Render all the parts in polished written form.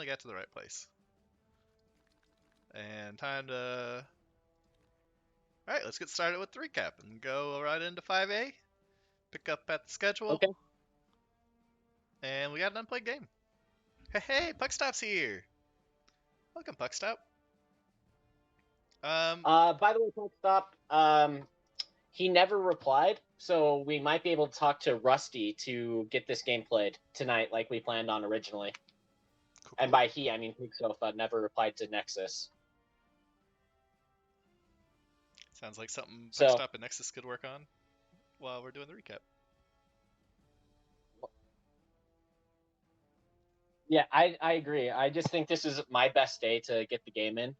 finally got to the right place. And time to... Alright, let's get started with the recap and go right into 5A. Pick up at the schedule. Okay. And we got an unplayed game. Hey, Puckstop's here! Welcome, Puckstop. By the way, Talk Stop, he never replied, so we might be able to talk to Rusty to get this game played tonight, like we planned on originally. Cool. And by he, I mean Hooksofa never replied to Nexus. Sounds like something So- Puckstop and Nexus could work on while we're doing the recap. Yeah, I agree. I just think this is my best day to get the game in.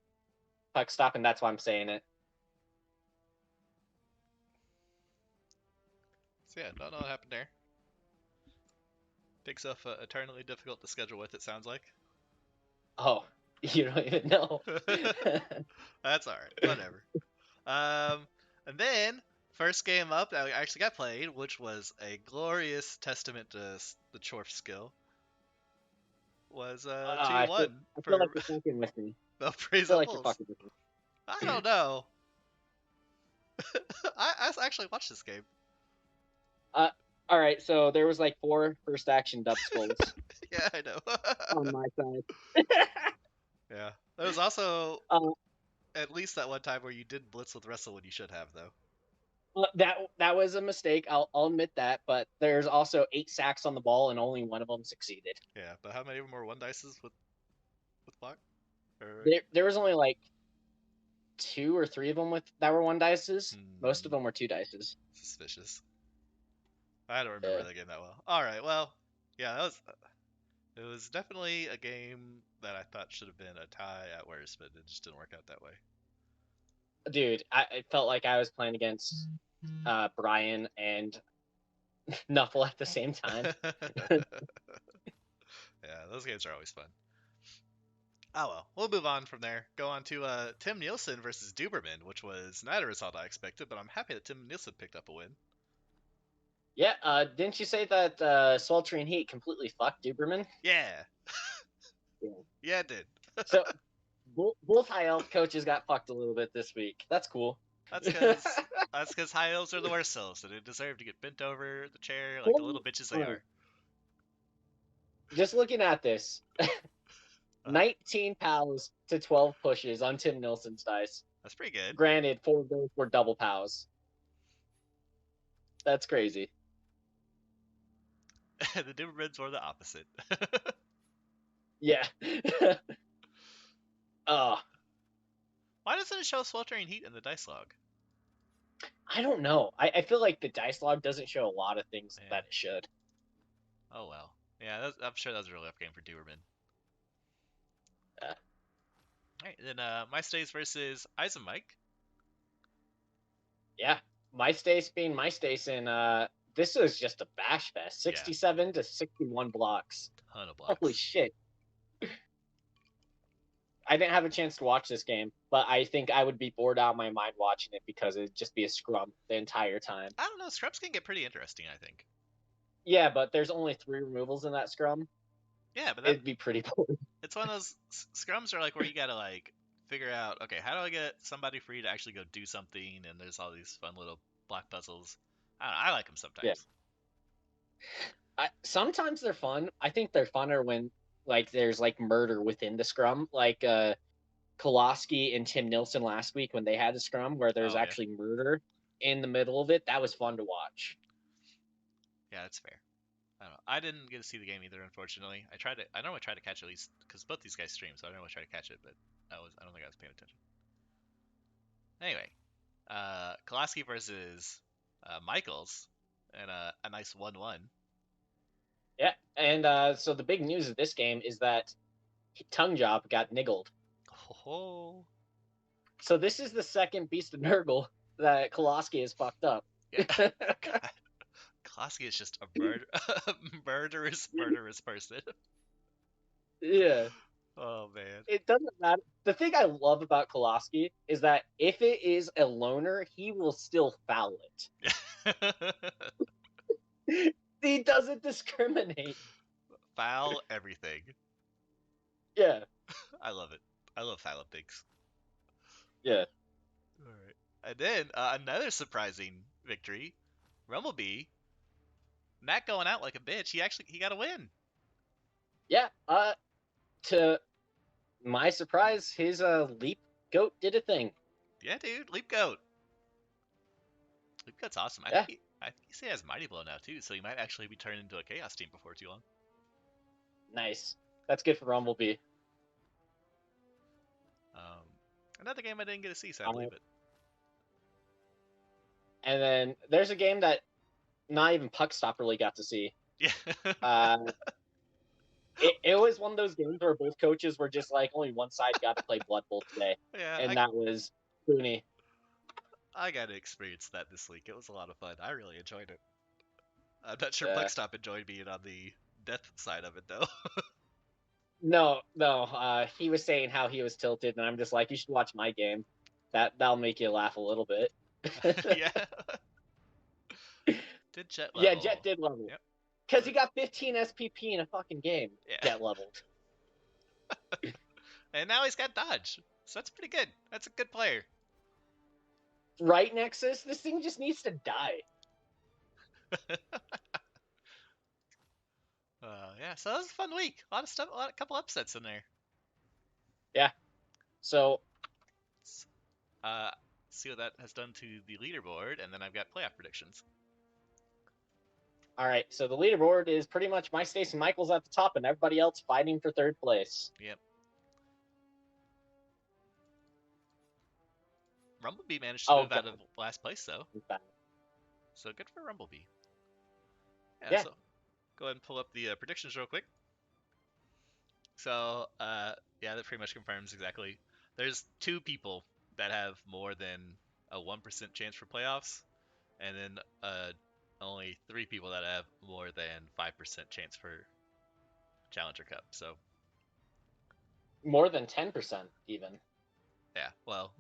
Puck Stop, and that's why I'm saying it. So yeah, don't know what happened there. Big stuff eternally difficult to schedule with, it sounds like. Oh, you don't even know. That's alright, whatever. And then, first game up that actually got played, which was a glorious testament to the Chorf skill, was 2-1 I feel for like you're fucking with me. I Belpraise feel like you're Wolves. fucking with me. I don't know. I actually watched this game. All right, so there was like 4 first action dub skulls Yeah, I know. on my side. Yeah. There was also Uh, at least that one time where you did blitz with Wrestle when you should have, though. that was a mistake. I'll admit that, but there's also 8 sacks on the ball and only one of them succeeded. Yeah, but how many of them were one dices with block? Or... There was only like 2 or 3 of them that were 1 dices. Most of them were 2 dices. Suspicious. I don't remember that game that well. All right, well, yeah, it was definitely a game that I thought should have been a tie at worst, but it just didn't work out that way. Dude, it felt like I was playing against Brian and Nuffle at the same time. Yeah, those games are always fun. Oh well, we'll move on from there. Go on to Tim Nielsen versus Duberman, which was not a result I expected, but I'm happy that Tim Nielsen picked up a win. Yeah, didn't you say that Sweltering Heat completely fucked Duberman? Yeah. Yeah, it did. So both high elf coaches got fucked a little bit this week. That's cool. That's because high elves are the worst elves, so they deserve to get bent over the chair like the little bitches they are. Just looking at this, 19 pals to 12 pushes on Tim Nielsen's dice. That's pretty good. Granted, 4 of those were double pals. That's crazy. The Dubermans were the opposite. Yeah. Why doesn't it show sweltering heat in the dice log? I don't know. I feel like the dice log doesn't show a lot of things that it should. Oh well. Yeah, I'm sure that was a really rough game for Duberman. Alright, then MyStace versus Eisenmike. Yeah, MyStace being MyStace, and this was just a bash fest. 67 to 61 blocks. Ton of blocks. Holy shit. I didn't have a chance to watch this game, but I think I would be bored out of my mind watching it because it'd just be a scrum the entire time. I don't know, scrums can get pretty interesting, I think. Yeah, but there's only 3 removals in that scrum. Yeah, but it'd be pretty boring. It's one of those scrums are like where you gotta like figure out, okay, how do I get somebody free to actually go do something? And there's all these fun little block puzzles. I like them sometimes. Yeah. Sometimes they're fun. I think they're funner when like there's like murder within the scrum, like Koloski and Tim Nielsen last week when they had a scrum where there's actually murder in the middle of it. That was fun to watch. Yeah, that's fair. I don't know. I didn't get to see the game either, unfortunately. I normally try to catch at least because both these guys stream, so I normally try to catch it, but I don't think I was paying attention. Anyway, Koloski versus Michaels, and a nice 1-1. Yeah, and so the big news of this game is that Tongue Job got niggled. Oh. So this is the second Beast of Nurgle that Koloski has fucked up. Yeah. God. Koloski is just a murderous person. Yeah. Oh man. It doesn't matter. The thing I love about Koloski is that if it is a loner, he will still foul it. He doesn't discriminate. Foul everything. Yeah, I love it. I love Philo Pigs. Yeah. All right. And then another surprising victory. Rumblebee, not going out like a bitch. He got a win. Yeah. To my surprise, his leap goat did a thing. Yeah, dude, Leap Goat. Leap Goat's awesome. Yeah. I think he has Mighty Blow now too, so he might actually be turned into a Chaos team before too long. Nice. That's good for Rumblebee. Another game I didn't get to see sadly, Um, but and then there's a game that not even Puckstop really got to see. yeah, Uh, it was one of those games where both coaches were just like, only one side got to play Blood Bowl today, yeah, and that was Booney. I got to experience that this week. It was a lot of fun. I really enjoyed it. I'm not sure Uh, Puckstop enjoyed being on the death side of it though. no. He was saying how he was tilted, and I'm just like, you should watch my game. That'll make you laugh a little bit. Yeah. Did Jet Yeah, Jet level? did level Yep. because he got 15 SPP in a fucking game. Yeah. Jet leveled. And now he's got dodge, so that's pretty good. That's a good player. Right, Nexus? This thing just needs to die. Yeah. So that was a fun week. A lot of stuff. A couple upsets in there. Yeah. So, Let's, uh, see what that has done to the leaderboard, and then I've got playoff predictions. all right. So the leaderboard is pretty much MySpace and Michael's at the top, and everybody else fighting for third place. Yep. Rumblebee managed to Oh move out god. of last place though, so good for Rumblebee. Yeah. Yeah. So go ahead and pull up the predictions real quick. So yeah, that pretty much confirms exactly. There's two people that have more than a 1% chance for playoffs, and then only three people that have more than 5% chance for Challenger Cup. So More than 10% even. yeah, well,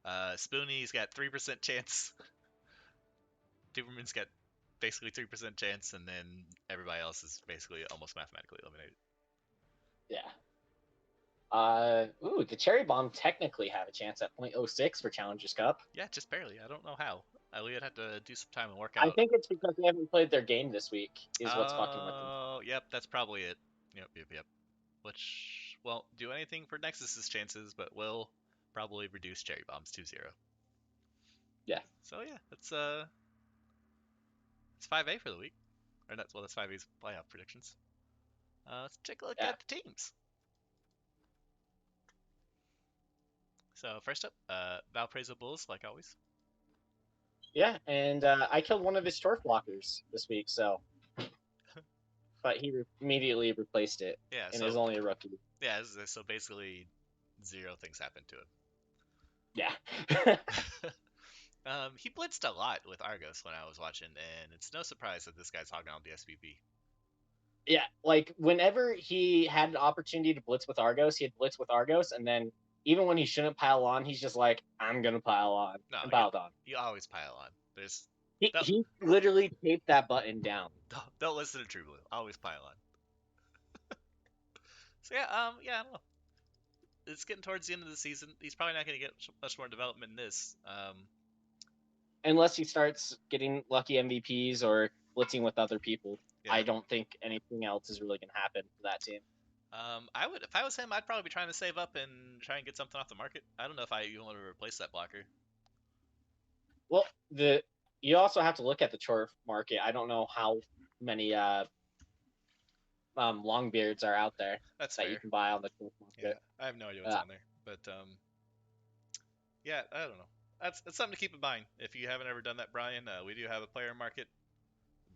Spoonie's got 3% chance. Duberman's got basically 3% chance, and then everybody else is basically almost mathematically eliminated. Yeah. The Cherry Bomb technically have a chance at .06 for Challengers Cup. Yeah, just barely. I don't know how. We would have to do some time and work I out. think it's because they haven't played their game this week, is what's fucking with them. Oh, yep, that's probably it. Yep. Which won't do anything for Nexus's chances, but will probably reduce Cherry Bombs to 0. Yeah. So yeah, it's 5A for the week. Or that's 5A's playoff predictions. Let's take a look Yeah. at the teams. So first up, Valparaiso Bulls, like always. Yeah, and I killed one of his turf blockers this week, so. But he immediately replaced it, Yeah, and is only a rookie. Yeah, so basically 0 things happened to him. Yeah. He blitzed a lot with Argos when I was watching, and it's no surprise that this guy's hogging on the SVP. Yeah, like whenever he had an opportunity to blitz with Argos, he'd blitz with Argos, and then even when he shouldn't pile on, he's just like, I'm gonna pile on, No, and piled on. you always pile on. He literally taped that button down. Don't listen to True Blue. Always pile on. So yeah, I don't know. It's getting towards the end of the season. He's probably not going to get much more development in this. Unless he starts getting lucky MVPs or blitzing with other people. Yeah. I don't think anything else is really going to happen for that team. If I was him, I'd probably be trying to save up and try and get something off the market. I don't know if I even want to replace that blocker. Well, you also have to look at the turf market. I don't know how many Longbeards are out there that you can buy on the turf market. Yeah, I have no idea what's on there, but yeah, I don't know. That's something to keep in mind. If you haven't ever done that, Brian, we do have a player market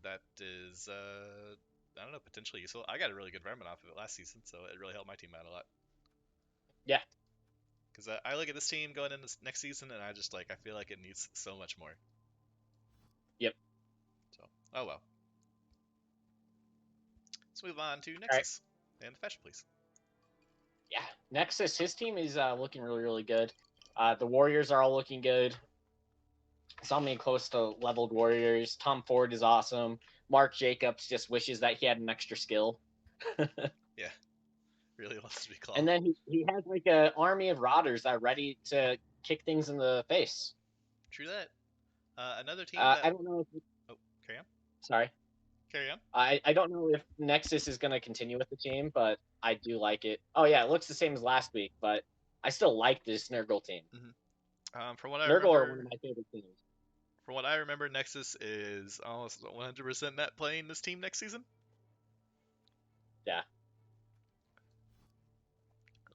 that is I don't know, potentially useful. I got a really good remnant off of it last season, so it really helped my team out a lot. Yeah. Because I look at this team going into next season, and I feel like it needs so much more. Yep. So, oh well. Let's move on to Nexus. Right. And Fetch, please. Yeah, Nexus, his team is looking really, really good. The Warriors are all looking good. Saw me close to leveled Warriors. Tom Ford is awesome. Mark Jacobs just wishes that he had an extra skill. Yeah. Really wants to be And Claw. then he has like an army of Rotters that are ready to kick things in the face. True that. Another team that. I don't know if Oh, carry on. sorry. Carry on. I don't know if Nexus is going to continue with the team, but I do like it. Oh yeah, it looks the same as last week, but I still like this Nurgle team. From what I Nurgle are one of remember, my favorite teams. Nexus is almost 100% net playing this team next season. Yeah.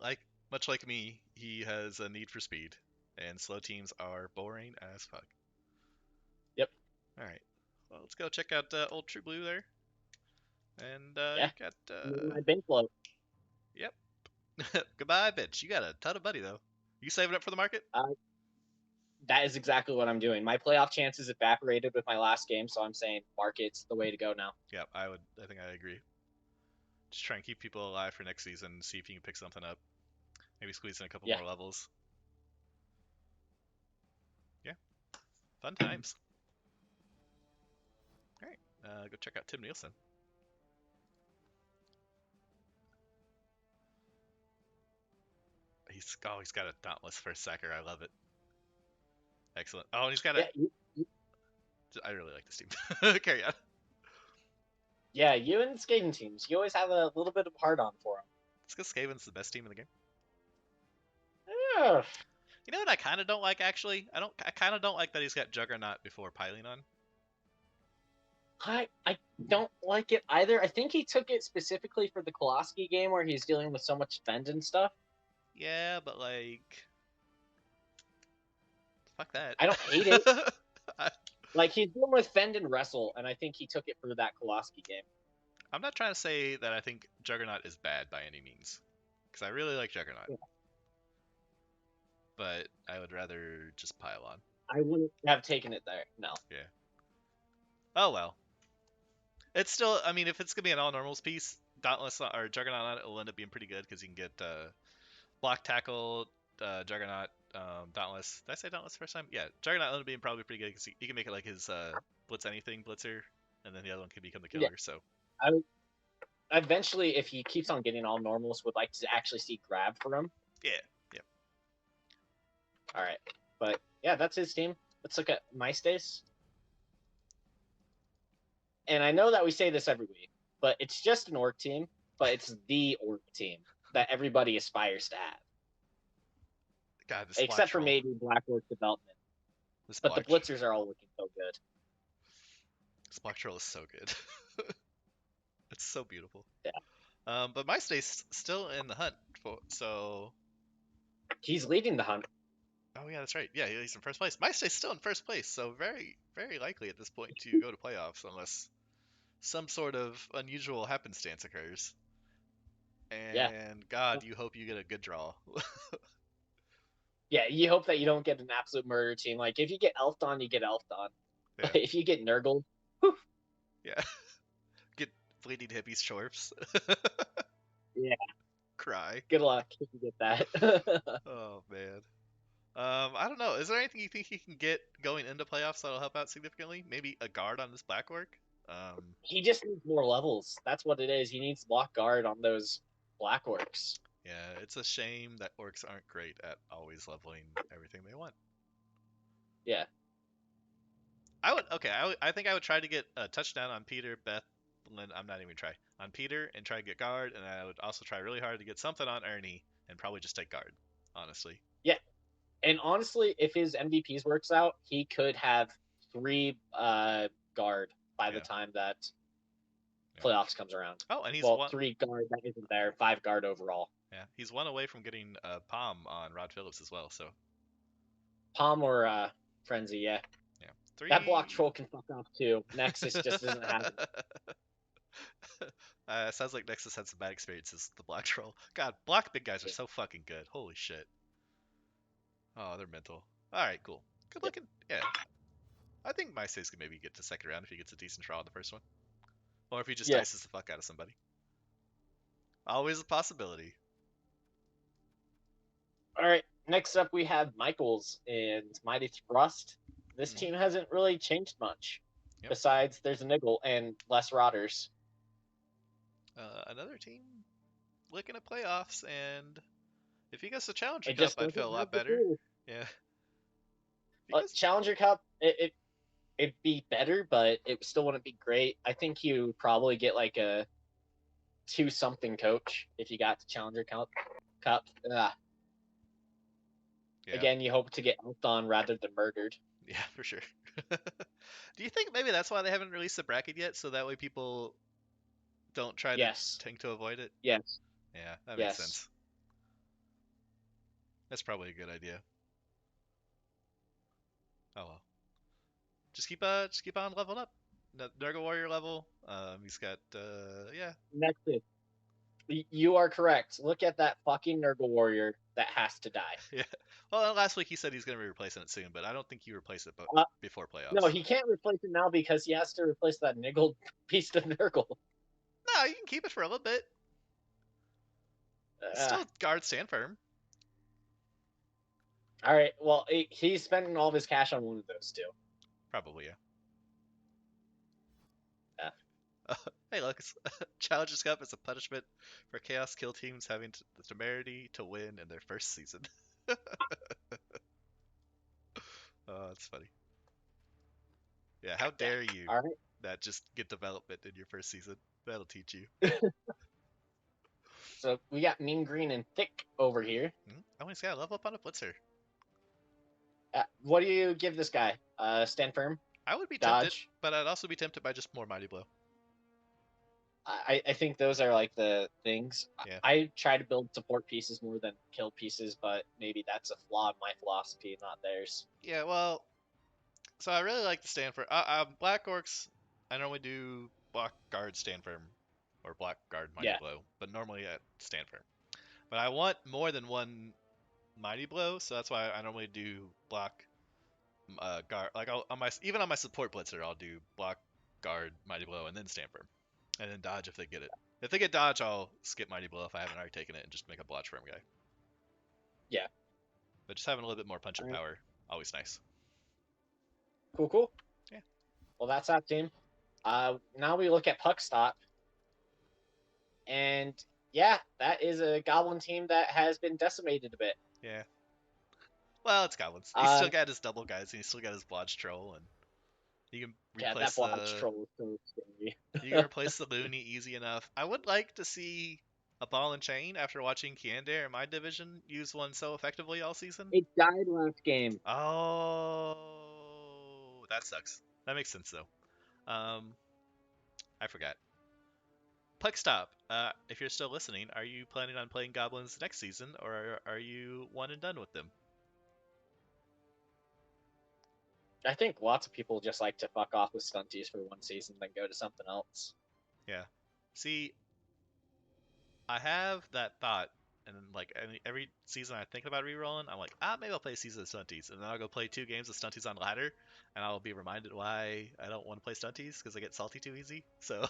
Like much like me, he has a need for speed, and slow teams are boring as fuck. Yep. All right, well let's go check out Old True Blue there, and Yeah. you got My bank float. yep. Goodbye, bitch. You got a ton of money though. You saving up for the market? Uh, that is exactly what I'm doing. My playoff chances evaporated with my last game, so I'm saying market's the way to go now. Yep, I would. I think I agree. Just try and keep people alive for next season. See if you can pick something up. Maybe squeeze in a couple Yeah. more levels. Yeah, fun times. All right, go check out Tim Nielsen. He's got a dauntless first sacker. I love it. Excellent. Oh, and he's got a. Yeah. I really like this team. Carry on. Yeah, you and skating teams, you always have a little bit of hard on for them. It's because Skaven's the best team in the game. Yeah. You know what I kind of don't like actually? I kind of don't like that he's got Juggernaut before piling on. I don't like it either. I think he took it specifically for the Koloski game where he's dealing with so much fend and stuff. Yeah, but like, fuck that. I don't hate it. I, Like he's dealing with fend and wrestle, and I think he took it for that Koloski game. I'm not trying to say that I think Juggernaut is bad by any means, because I really like Juggernaut, Yeah. but I would rather just pile on. I wouldn't have taken it there. No. Yeah. Oh well. It's still. I mean, if it's gonna be an all normals piece, Dauntless or Juggernaut on it will end up being pretty good because you can get block tackle, Juggernaut, Dauntless. Did I say Dauntless first time? Yeah, Juggernaut ended up being probably pretty good because he can make it like his blitz anything blitzer, and then the other one can become the Yeah. killer. So I eventually, if he keeps on getting all normals, would like to actually see grab for him. yeah, yeah. All right, but yeah, that's his team. Let's look at MySpace. And I know that we say this every week, but it's just an orc team, but it's the orc team that everybody aspires to have, God, this black except for troll. maybe Black Orc Development. This But the black. Blitzers are all looking so good. This black troll is so good. It's so beautiful. Yeah. But MySpace still in the hunt for so. He's leading the hunt. Oh yeah, that's right. Yeah, he's in first place. MySpace still in first place, so very, very likely at this point to go to playoffs unless some sort of unusual happenstance occurs. Yeah. And God, you hope you get a good draw. Yeah, you hope that you don't get an absolute murder team. Like, if you get elfed on, you get elfed on. Yeah, If you get Nurgled, yeah. Get bleeding hippies chorps. yeah, Cry. good luck if you get that. Oh man. I don't know. Is there anything you think he can get going into playoffs that'll help out significantly? Maybe a guard on this black orc. He just needs more levels. That's what it is. He needs block guard on those Black Orcs. Yeah, it's a shame that orcs aren't great at always leveling everything they want. Yeah. I would okay. I think I would try to get a touchdown on Peter, Beth, Lynn. I'm not even try on Peter and try to get guard, and I would also try really hard to get something on Ernie and probably just take guard. Honestly. Yeah. And honestly, if his MVPs works out, he could have 3 guard by the Yeah. time that Yeah. playoffs comes around. Oh, and he's Well, one. 3 guard that isn't there, 5 guard overall. Yeah, he's one away from getting a palm on Rod Phillips as well. So Palm or Frenzy, yeah. yeah, That block 3. troll can fuck off too. Nexus just doesn't have it. Sounds like Nexus had some bad experiences with the black troll. God, black big guys are so fucking good. Holy shit. Oh, they're mental. All right, cool. Good Yep. looking. Yeah, I think MySpace can maybe get to second round if he gets a decent draw in the first one, or if he just Yeah. dices the fuck out of somebody. Always a possibility. All right. Next up, we have Michaels and Mighty Thrust. This Mhm. team hasn't really changed much. Yep. Besides, there's a Niggle and less Rotters. Another team. looking at playoffs, and if he gets the Challenger It Cup, just I'd feel doesn't a have lot the better. glue. Yeah, if he gets, Challenger Cup, it'd be better, but it still wouldn't be great. I think you probably get like a 2 something coach if you got the Challenger Cup. yeah, Again, you hope to get out on rather than murdered. yeah, for sure. Do you think maybe that's why they haven't released the bracket yet, so that way people don't try to Yes, think to avoid it? yes, Yeah, that makes yes. sense. That's probably a good idea. Oh well, just keep on leveling up. Nurgle Warrior level. He's got yeah, Next is you are correct. Look at that fucking Nurgle Warrior that has to die. yeah. Well, last week he said he's gonna be replacing it soon, but I don't think he replaced it Uh, before no, playoffs. he can't replace it now because he has to replace that niggled piece of Nurgle. No, you can keep it for a little bit. Uh, Still guard stand firm. all right, well, he's spending all of his cash on one of those two. Probably, yeah. Uh, Hey, look, Challengers Cup is a punishment for Chaos Kill teams having the temerity to win in their first season. Oh, that's funny. Yeah, how yeah. dare you All right. not just get development in your first season? That'll teach you. So we got Mean Green and Thick over here. Oh, he's got to level up on a blitzer. What do you give this guy? Stand firm, I would be tempted, dodge. but I'd also be tempted by just more Mighty Blow. I think those are like the things. Yeah. I try to build support pieces more than kill pieces, but maybe that's a flaw in my philosophy, not theirs. Yeah, well, so I really like the stand firm. Black Orcs, I normally do block guard stand firm or block guard Mighty Yeah, Blow, but normally at stand firm. But I want more than one Mighty Blow, so that's why I normally do block guard. Like on my even on my support blitzer, I'll do block guard Mighty Blow and then stand firm, and then dodge if they get it. If they get dodge, I'll skip Mighty Blow if I haven't already taken it and just make a blodge firm guy. yeah. But just having a little bit more punch All and right. power, always nice. Cool, cool. Yeah, Well, that's that team. Now we look at Puck Stop, and yeah, that is a Goblin team that has been decimated a bit. yeah. Well, it's goblins. He's Uh, still got his double guys, and he's still got his blodge troll, and you can yeah, that replace Blotch the troll is so scary. you can replace the loony easy enough. I would like to see a ball and chain after watching Kiander in my division use one so effectively all season. It died last game. Oh, that sucks. That makes sense though. I forgot. Puck stop. If you're still listening, are you planning on playing goblins next season, or are you one and done with them? I think lots of people just like to fuck off with stunties for one season, then go to something else. Yeah. See, I have that thought, and then like every season I think about rerolling, I'm like, maybe I'll play a season of stunties, and then I'll go play 2 games of stunties on ladder, and I'll be reminded why I don't want to play stunties because I get salty too easy. So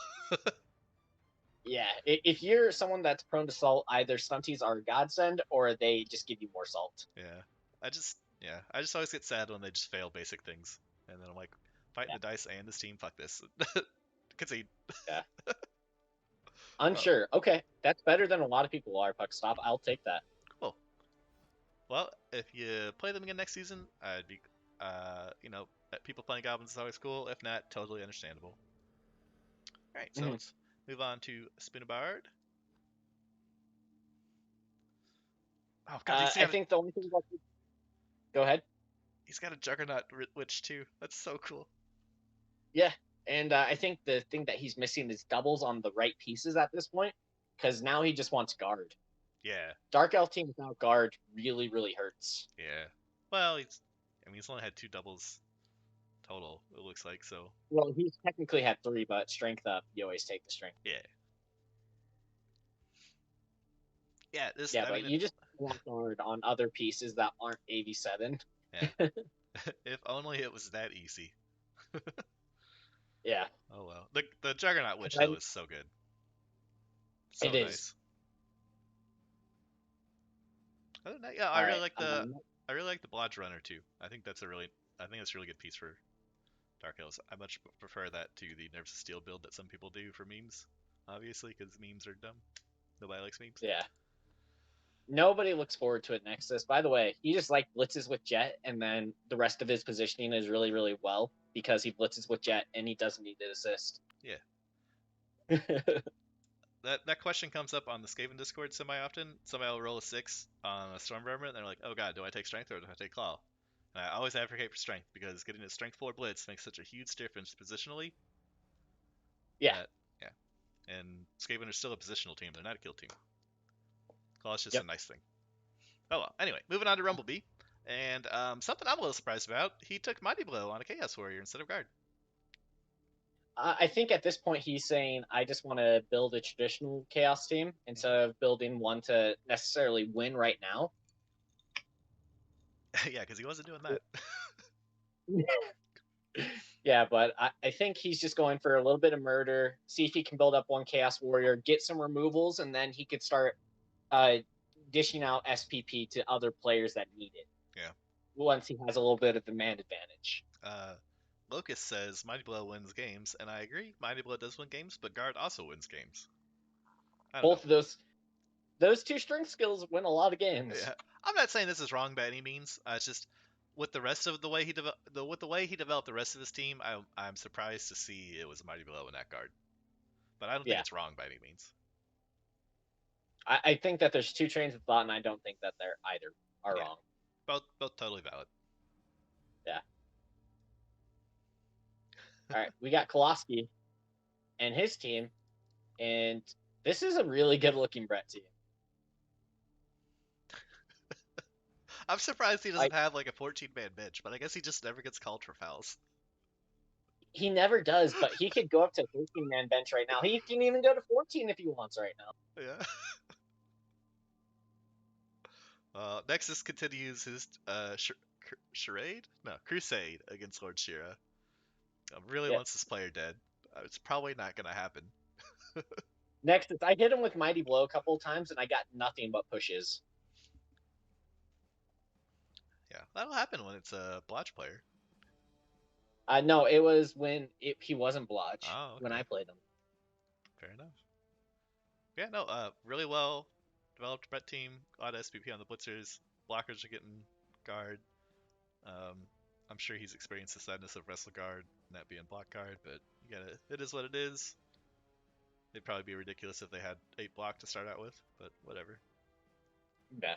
Yeah, if you're someone that's prone to salt, either stunties are a godsend or they just give you more salt. yeah, I just always get sad when they just fail basic things, and then I'm like, fighting Yeah, the dice and this team, fuck this. Concede. yeah. Well, Unsure. Okay, that's better than a lot of people are. Puck stop. I'll take that. cool. Well, if you play them again next season, I'd be, people playing goblins is always cool. If not, totally understandable. All right, so Mm-hmm. let's move on to Spinabard. Oh god, I think the only thing about go ahead. he's got a Juggernaut Witch too. That's so cool. Yeah, and I think the thing that he's missing is doubles on the right pieces at this point, because now he just wants guard. Yeah, Dark Elf team without guard really, really hurts. yeah. Well, he's only had 2 doubles total. It looks like so. Well, he's technically had 3, but strength up, you always take the strength. Yeah, yeah. This, Yeah, I but mean, you just want guard on other pieces that aren't AV7. yeah. If only it was that easy. Yeah, Oh well. The Juggernaut Witch though then is so good. it So is. nice. Other than that, yeah, All right. I really like the Blodge Runner too. I think that's a really good piece for Dark Hills. I much prefer that to the Nerves of Steel build that some people do for memes, obviously, because memes are dumb. Nobody likes memes. Yeah. Nobody looks forward to it Nexus. By the way, he just like blitzes with Jet, and then the rest of his positioning is really, really well because he blitzes with Jet and he doesn't need to assist. Yeah. That question comes up on the Skaven Discord semi often. Somebody will roll a 6 on a Storm Vermin, and they're like, oh god, do I take Strength or do I take Claw? And I always advocate for Strength because getting a Strength 4 Blitz makes such a huge difference positionally Yeah. that, yeah. And Skaven are still a positional team, they're not a kill team. Claw is just a Yep. nice thing. Oh well. Anyway, moving on to Rumblebee. And something I'm a little surprised about, he took Mighty Blow on a Chaos Warrior instead of Guard. I think at this point he's saying, I just want to build a traditional Chaos team instead of building one to necessarily win right now. Yeah, because he wasn't doing that. Yeah, but I think he's just going for a little bit of murder, see if he can build up one Chaos Warrior, get some removals, and then he could start uh, dishing out SPP to other players that need it. Yeah. Once he has a little bit of demand advantage. Uh, Locust says Mighty Blow wins games, and I agree. Mighty Blow does win games, but Guard also wins games. I don't know. Both of those two strength skills win a lot of games. Yeah, I'm not saying this is wrong by any means. It's just with the rest of the way with the way he developed the rest of his team, I'm surprised to see it was Mighty Blow in that Guard. But I don't think Yeah, it's wrong by any means. I think that there's two trains of thought, and I don't think that they're either are Yeah, wrong. both totally valid. Yeah. All right, we got Koloski and his team, and this is a really good looking Brett team. I'm surprised he doesn't Like, have like a 14-man bench, but I guess he just never gets called for fouls. he never does, but he could go up to 13-man bench right now. He can even go to 14 if he wants right now. Yeah. Nexus continues his charade? No, crusade against Lord Shira. Really Yeah. wants this player dead. It's probably not going to happen. Next, I hit him with Mighty Blow a couple of times, and I got nothing but pushes. Yeah, that'll happen when it's a blotch player. No, it was when he wasn't Blotch Oh, when okay. I played him. Fair enough. Yeah, no, really well developed Brett team. A lot of SPP on the blitzers. Blockers are getting guard. Um, I'm sure he's experienced the sadness of wrestle guard and that being block guard, but you gotta, it is what it is. It'd probably be ridiculous if they had 8 block to start out with, but whatever. Yeah.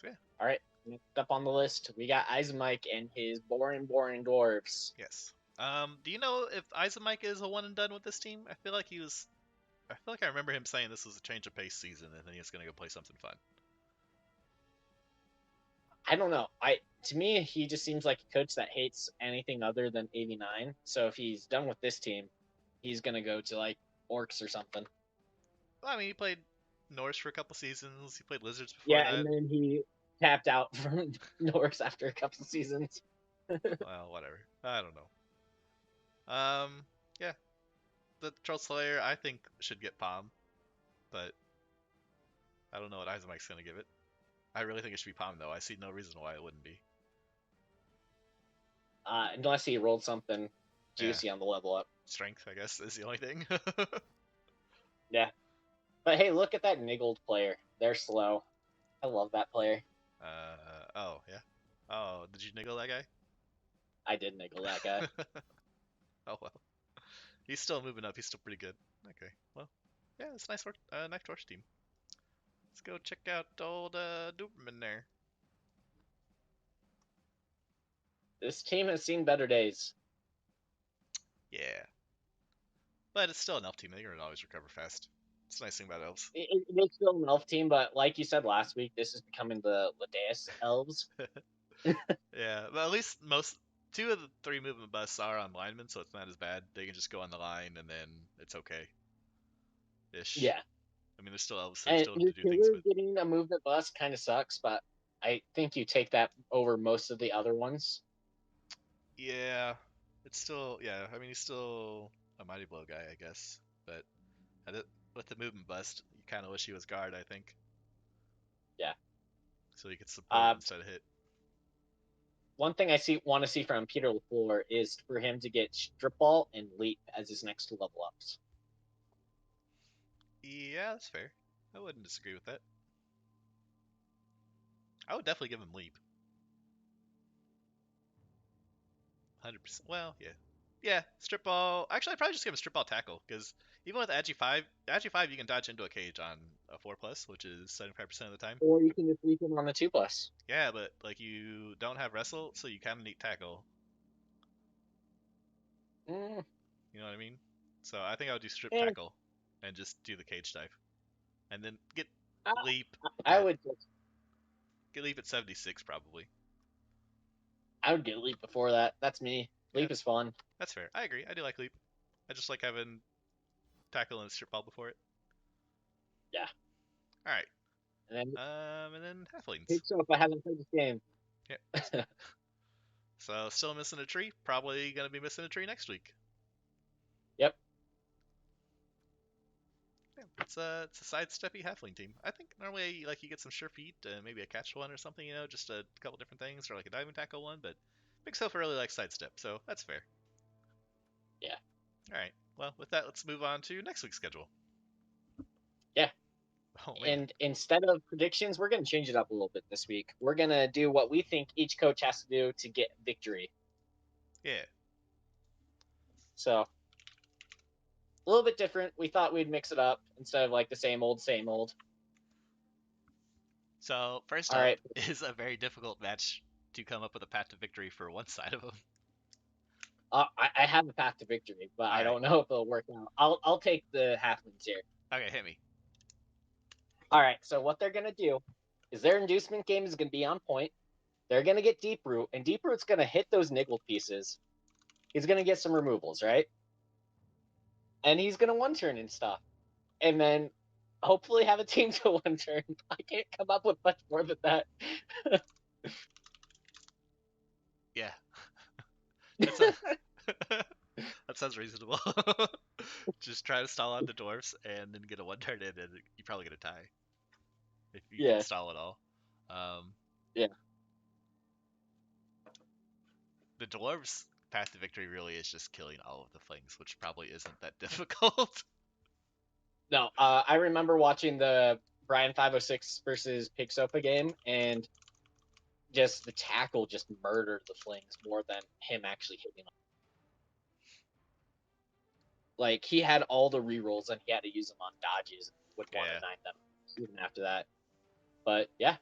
So yeah, All right. Next up on the list, we got Mike and his boring dwarves. yes. Do you know if Izamike is a one and done with this team? I feel like he was. I feel like I remember him saying this was a change of pace season, and then he's gonna go play something fun. I don't know. To me, he just seems like a coach that hates anything other than 89. So if he's done with this team, he's gonna go to like Orcs or something. Well, I mean, he played Norse for a couple seasons. He played Lizards before Yeah, that. and then he tapped out from Norse after a couple seasons. Well, whatever. I don't know. Yeah, the Troll Slayer I think should get Palm, but I don't know what Izamike's gonna give it. I really think it should be Palm though. I see no reason why it wouldn't be. Unless he rolled something Yeah, juicy on the level up. strength I guess is the only thing. Yeah. But hey, look at that niggled player. They're slow. I love that player. Oh yeah. Oh, did you niggle that guy? I did niggle that guy. Oh well. He's still moving up. He's still pretty good. Okay. Well, yeah, it's nice work. Nice torch team. Let's go check out old Duperman there. This team has seen better days. Yeah, but it's still an elf team. They're gonna always recover fast. It's a nice thing about elves. It's still an elf team, but like you said last week, this is becoming the Ladeus elves. Yeah, but at least most 2 of the 3 movement busts are on linemen, so it's not as bad. They can just go on the line and then it's okay. Ish. Yeah. I mean, they're still elves, so they And still need his to do things, killer but getting a movement bust kind of sucks, but I think you take that over most of the other ones. yeah, it's still yeah. I mean, he's still a mighty blow guy, I guess. But with the movement bust, you kind of wish he was guard, I think, Yeah. so he could support Uh, instead of hit. One thing I want to see from Peter LaFleur is for him to get strip ball and leap as his next 2 level ups. Yeah, that's fair. I wouldn't disagree with that. I would definitely give him leap. 100%. Well, yeah. Yeah, strip ball. Actually, I'd probably just give him strip ball tackle because even with Agi 5 you can dodge into a cage on a 4 plus, which is 75% of the time. Or you can just leap him on the 2+. Yeah, but like you don't have wrestle, so you kind of need tackle. Mm, You know what I mean? So I think I would do strip eh, tackle and just do the cage dive, and then I, leap I at would just, get leap at 76 probably. I would get leap before that. That's me. Yeah, Leap is fun. that's fair. I agree. I do like leap. I just like having tackle and strip ball before it. Yeah. All right. And then And then halflings. take so if I haven't played this game. Yeah. So still missing a tree. Probably gonna be missing a tree next week. Yep. Yeah, it's a sidesteppy halfling team. I think normally like you get some sure feet, maybe a catch one or something, just a couple different things, or like a diving tackle one. But Big Sofa really likes sidestep, so that's fair. Yeah. All right. Well, with that, let's move on to next week's schedule. Yeah. Oh man. And instead of predictions, we're going to change it up a little bit this week. We're going to do what we think each coach has to do to get victory. Yeah. So, a little bit different. We thought we'd mix it up instead of like the same old, same old. So first All up right. is a very difficult match to come up with a path to victory for one side of them. I have a path to victory, but All I right. don't know if it'll work out. I'll take the halflings here. Okay, hit me. All right. So what they're gonna do is their inducement game is gonna be on point. They're gonna get deep root, and deep root's gonna hit those niggle pieces. He's gonna get some removals, right? And he's gonna one turn and stuff, and then hopefully have a team to one turn. I can't come up with much more than that. Yeah. That's a that sounds reasonable. Just try to stall out the dwarfs and then get a one turn in, and you probably get a tie if you can Yeah, stall at all. Um, yeah. the dwarves' path to victory really is just killing all of the flings, which probably isn't that difficult. No, I remember watching the Brian 506 versus Pig Sopa game, and just the tackle just murdered the flings more than him actually hitting them. Like he had all the rerolls and he had to use them on dodges and would one Yeah. to nine them even after that. But yeah,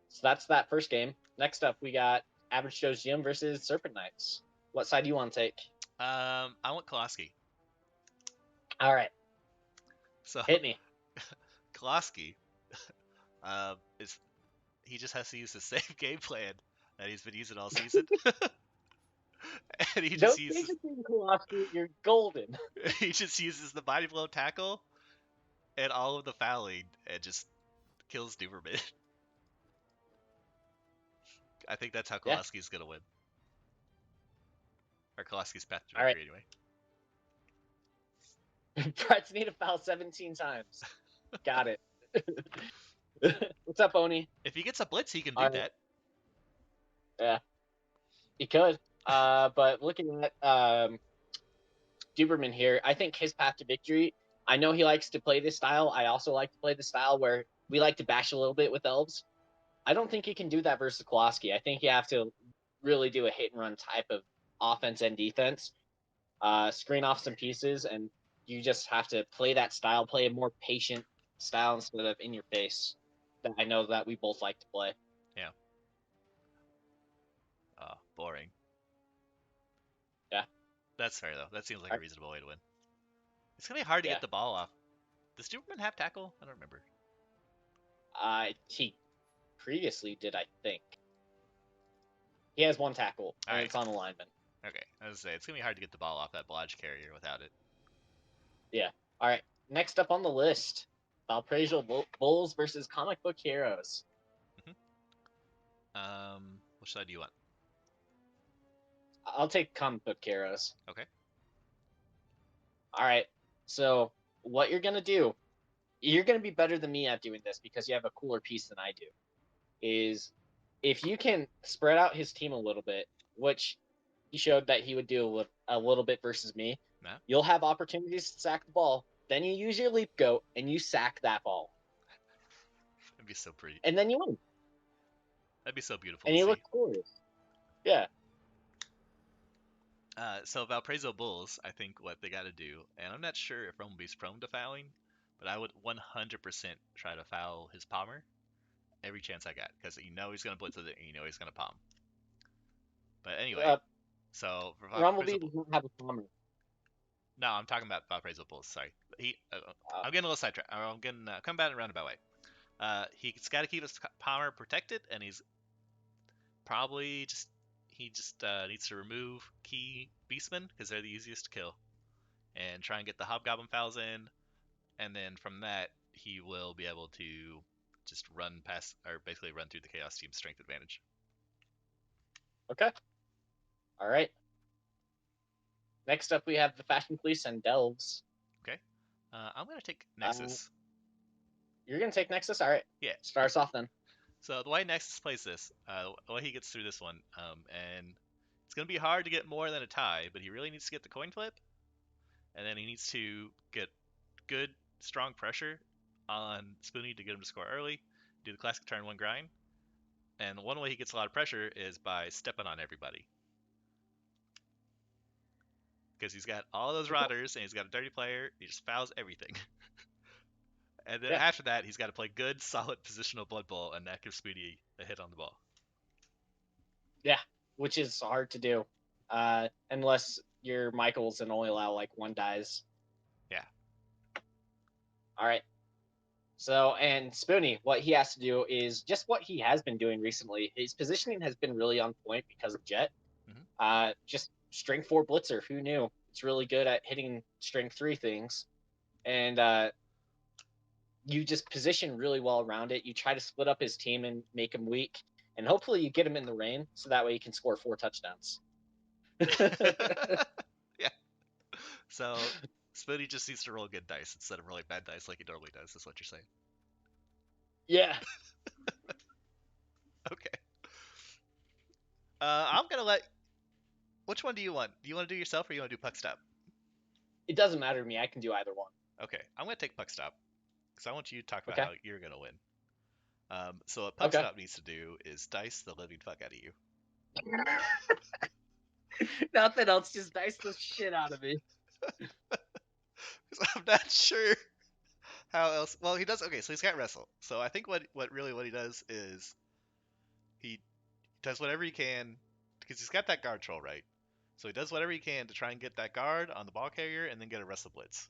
so that's that first game. Next up, we got Average Joe's Gym versus Serpent Knights. What side do you want to take? I want Koloski. All right, So hit me. Koloski, is he just has to use the same game plan that he's been using all season, and Don't take a thing, Kowalski. You're golden. he just uses the body blow tackle and all of the fouling and just kills Duberman. I think that's how Yeah. Koloski's gonna win, or Koloski's path to All right. victory anyway. Brett's need to foul 17 times. Got it. What's up, Oni? If he gets a blitz, he can All do right. that. Yeah, he could. But looking at Duberman here, I think his path to victory. I know he likes to play this style. I also like to play the style where we like to bash a little bit with elves. I don't think he can do that versus Kowalski. I think you have to really do a hit and run type of offense and defense, screen off some pieces, and you just have to play that style, play a more patient style instead of in your face. That I know that we both like to play. Yeah. Boring. Yeah. That's fair though. That seems like All a right. reasonable way to win. It's gonna be hard to Yeah. get the ball off. Does Duberman have tackle? I don't remember. He previously did, I think. He has one tackle, All and right. it's on the lineman. Okay. I was gonna say it's gonna be hard to get the ball off that blodge carrier without it. Yeah. All right. Next up on the list, Valparaiso Bulls versus Comic Book Heroes. Which side do you want? I'll take Comic Book Heroes. Okay. All right. So what you're gonna be better than me at doing this because you have a cooler piece than I do. Is if you can spread out his team a little bit, which he showed that he would do a little bit versus me, Nah. you'll have opportunities to sack the ball. Then you use your leap goat and you sack that ball, That'd be so pretty. and then you win, That'd be so beautiful and to you see. look glorious. Yeah. So Valparaiso Bulls, I think what they got to do, and I'm not sure if Rome will be prone to fouling, but I would 100% try to foul his Palmer every chance I got because you know he's gonna blitz with it and you know he's gonna palm. But anyway, Uh, so for Valparaiso Rumblebee Bulls, doesn't have a bomber. no, I'm talking about Valparaiso Bulls. Sorry, Uh, I'm getting a little sidetracked. I'm getting come back in a roundabout way. He's got to keep his Palmer protected, and he's probably just he just needs to remove key Beastmen because they're the easiest to kill, and try and get the Hobgoblin fouls in, and then from that he will be able to just run past or basically run through the Chaos Team's strength advantage. okay. All right. Next up, we have the Fashion Police and Delves. Okay, I'm gonna take Uh, Nexus. you're gonna take Nexus. All right. Yeah. Start us off then. So the way Nexus plays this, the way he gets through this one, and it's gonna be hard to get more than a tie, but he really needs to get the coin flip, and then he needs to get good, strong pressure on Spoonie to get him to score early, do the classic turn one grind. And one way he gets a lot of pressure is by stepping on everybody. Because he's got all those Okay. rotters and he's got a dirty player, he just fouls everything. And then Yeah. after that, he's got to play good, solid positional Blood Bowl, and that gives Spoonie a hit on the ball. Yeah. Which is hard to do, unless you're Michaels and only allow like one dies. Yeah. All right. So, and Spoonie, what he has to do is just what he has been doing recently. His positioning has been really on point because of Jet. Mm-hmm. Just string 4 blitzer. Who knew? It's really good at hitting string 3 things. And you just position really well around it. You try to split up his team and make him weak. And hopefully you get him in the rain so that way he can score 4 touchdowns. Yeah. So Spoonie just needs to roll good dice instead of rolling bad dice like he normally does, is what you're saying. Yeah. Okay. I'm gonna let. Which one do you want? Do you want to do yourself or you want to do puck stop? It doesn't matter to me. I can do either one. Okay, I'm gonna take puck stop because I want you to talk about Okay. how you're gonna win. So what Okay. Puckstop needs to do is dice the living fuck out of you. Nothing else. Just dice the shit out of me. I'm not sure how else. Well, he does. Okay, so he's got wrestle. So I think what he does is he does whatever he can because he's got that guard troll right. So he does whatever he can to try and get that guard on the ball carrier and then get a wrestle blitz.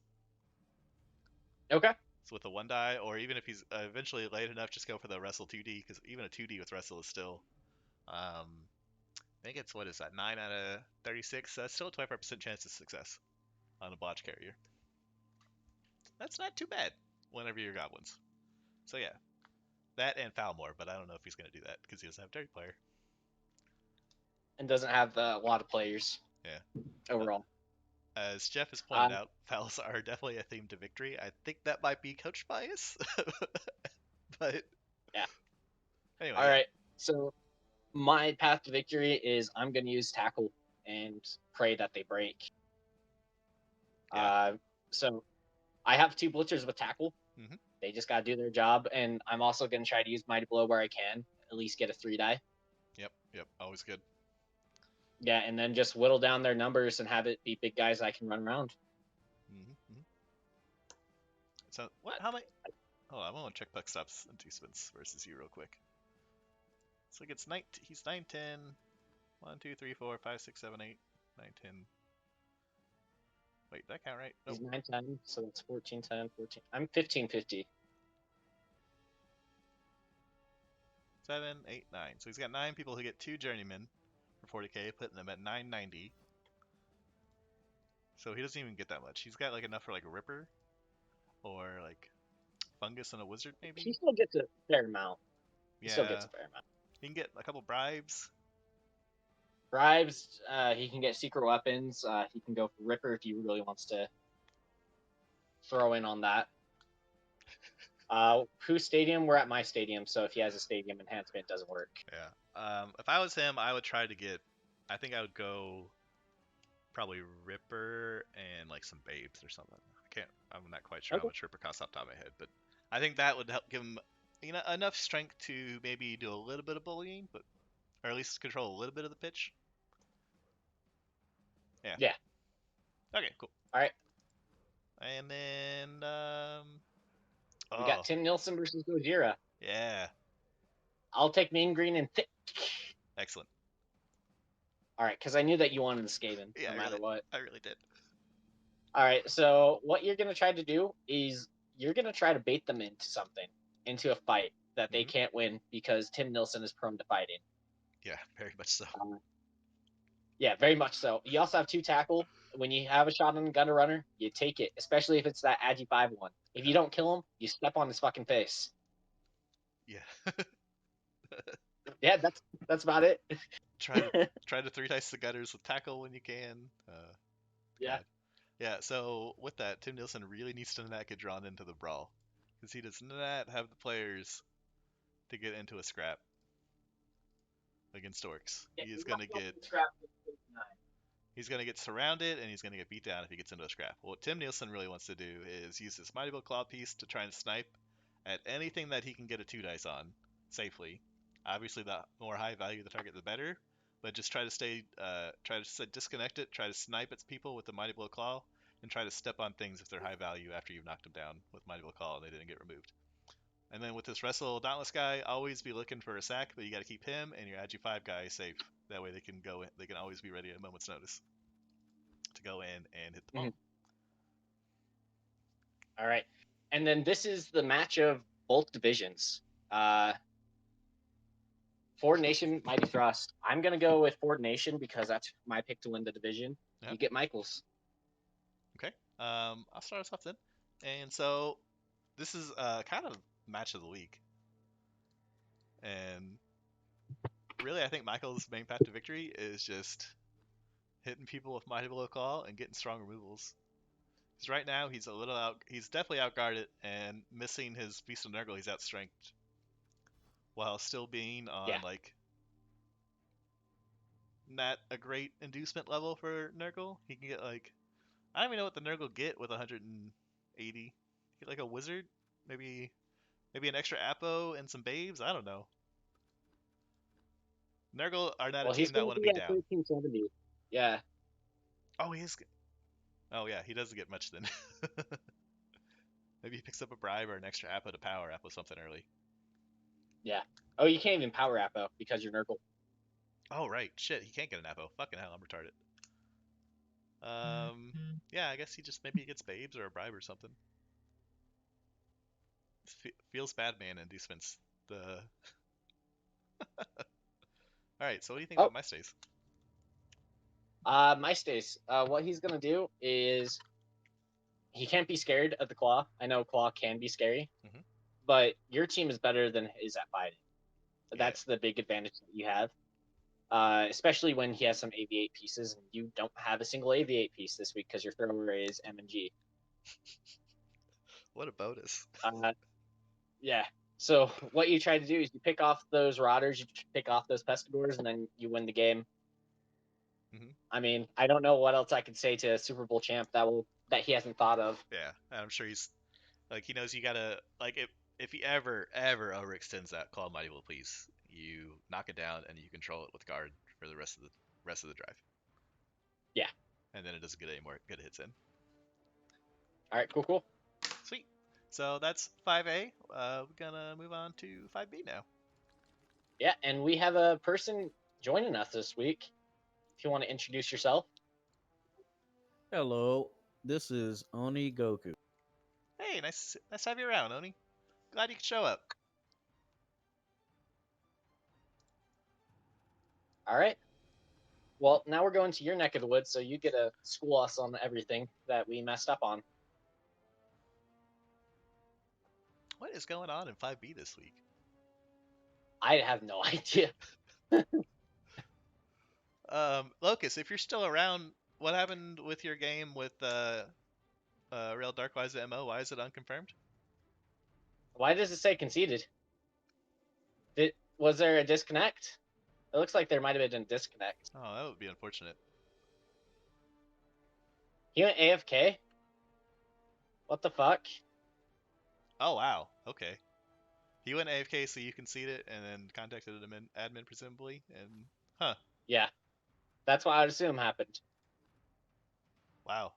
Okay. So with a 1 die, or even if he's eventually late enough, just go for the wrestle 2D because even a 2D with wrestle is still I think it's what is that 9 out of 36. That's still a 25% chance of success on a botch carrier. That's not too bad whenever you're goblins. So yeah, that and foul more, but I don't know if he's gonna do that because he doesn't have dirty player. And doesn't have a lot of players Yeah. overall. As Jeff has pointed out, fouls are definitely a theme to victory. I think that might be coach bias, but Yeah. anyway. All right. So my path to victory is I'm going to use tackle and pray that they break. Yeah. So I have 2 blitzers with tackle. Mm-hmm. They just got to do their job, and I'm also going to try to use mighty blow where I can, at least get a 3 die. Yep. Always good. Yeah, and then just whittle down their numbers and have it be big guys I can run around. Mm-hmm. So what? How many? Hold on, I want to check puck stops and 2 spins versus you real quick. So it gets 19. He's 9, 10. 1, 2, 3, 4, 5, 6, 7, 8, 9, 10. Wait, did that count right? Nope. He's 9-10, so that's 14, 10, 14. I'm 15-50. 7, 8, 9. So he's got 9 people who get 2 journeymen for 40k, putting them at 990. So he doesn't even get that much. He's got like enough for like a Ripper or like Fungus and a Wizard maybe. He still gets a fair amount. He Yeah. still gets a fair amount. He can get a couple bribes. Bribes, he can get secret weapons. He can go for Ripper if he really wants to throw in on that. Whose stadium? We're at my stadium, so if he has a stadium enhancement, it doesn't work. Yeah. If I was him, I would try to get. I think I would go Probably Ripper and like some babes or something. I'm not quite sure how Okay. much Ripper costs off the top of my head, but I think that would help give him enough strength to maybe do a little bit of bullying, but or at least control a little bit of the pitch. Yeah. Yeah. Okay. Cool. All right. And then We got oh Tim Nilsson versus Gojira. yeah, I'll take Mean Green and thick. excellent. All right, because I knew that you wanted the Skaven Yeah, no matter what. I really did. All right, so what you're gonna try to do is you're gonna try to bait them into something, into a fight that they Hmm. can't win because Tim Nilsson is prone to fighting. Yeah, very much so. Yeah, very much so. You also have 2 tackle. When you have a shot on the gutter runner, you take it, especially if it's that Agi 5 one. If you Yeah, don't kill him, you step on his fucking face. yeah. Yeah, that's about it. try to try to three dice the gutters with tackle when you can. Yeah. God. Yeah. So with that, Tim Nielsen really needs to not get drawn into the brawl because he does not have the players to get into a scrap against orcs. Yeah, he's not going to scrap with 59. He's gonna get surrounded and he's gonna get beat down if he gets into a scrap. What Tim Nielsen really wants to do is use his Mighty Blow Claw piece to try and snipe at anything that he can get a two dice on safely. Obviously, the more high value the target, the better. But just try to stay disconnected, try to snipe at people with the Mighty Blow Claw, and try to step on things if they're high value after you've knocked them down with Mighty Blow Claw and they didn't get removed. And then with this Wrestle Dauntless guy, always be looking for a sack, but you got to keep him and your Agi 5 guy safe. That way they can go in, they can always be ready at a moment's notice to go in and hit the Mm-hmm. ball. All right. And then this is the match of both divisions. Ford Nation, Mighty Thrust. I'm going to go with Ford Nation because that's my pick to win the division. Yep. You get Michaels. Okay. I'll start us off then. And so this is kind of match of the week. And really, I think Michael's main path to victory is just hitting people with Mighty Blow Claw and getting strong removals. Because right now he's a little out. He's definitely outguarded and missing his Feast of Nurgle. He's outstrengthed while still being Yeah. on like not a great inducement level for Nurgle. He can get like I don't even know what the Nurgle get with 180. Get like a wizard, maybe an extra Apo and some babes. I don't know. Nurgle are not a Well, he's team that going want to to be be at down. 1370. Yeah. Oh, he is. Oh yeah, he doesn't get much then. Maybe he picks up a bribe or an extra Apo to power Apo something early. Yeah. Oh, you can't even power Apo because you're Nurgle. Oh right, shit, he can't get an Apo. Fucking hell, I'm retarded. Yeah, I guess he just maybe he gets babes or a bribe or something. Feels bad, man. Inducements. The all right. So what do you think Oh, about my stays? my stays. What he's going to do is he can't be scared of the Claw. I know Claw can be scary, Hmm. but your team is better than his at fighting. Yeah. That's the big advantage that you have. Especially when he has some AV8 pieces and you don't have a single AV8 piece this week because your thrower is M&G. What a bonus. Yeah. So what you try to do is you pick off those Rotters, you pick off those Pestigors, and then you win the game. Hmm. I mean, I don't know what else I could say to a Super Bowl champ that he hasn't thought of. Yeah, I'm sure he's like he knows you gotta like if he ever overextends that call mighty will please you knock it down and you control it with guard for the rest of the drive, Yeah. and then it doesn't get any more good hits in. All right. Cool. Cool. Sweet. So that's 5A. We're gonna move on to 5B now. Yeah, and we have a person joining us this week. If you want to introduce yourself. Hello, this is Oni Goku. Hey, nice to have you around, Oni. Glad you could show up. All right. Well, now we're going to your neck of the woods, so you get to school us on everything that we messed up on. What is going on in 5B this week? I have no idea. Locus, if you're still around, what happened with your game with Real Darkwise MO? Why is it unconfirmed? Why does it say conceded? Was there a disconnect? It looks like there might have been a disconnect. Oh, that would be unfortunate. He went AFK? What the fuck? Oh wow. Okay. He went AFK, so you conceded it, and then contacted admin presumably, and huh. Yeah. That's what I'd assume happened. Wow.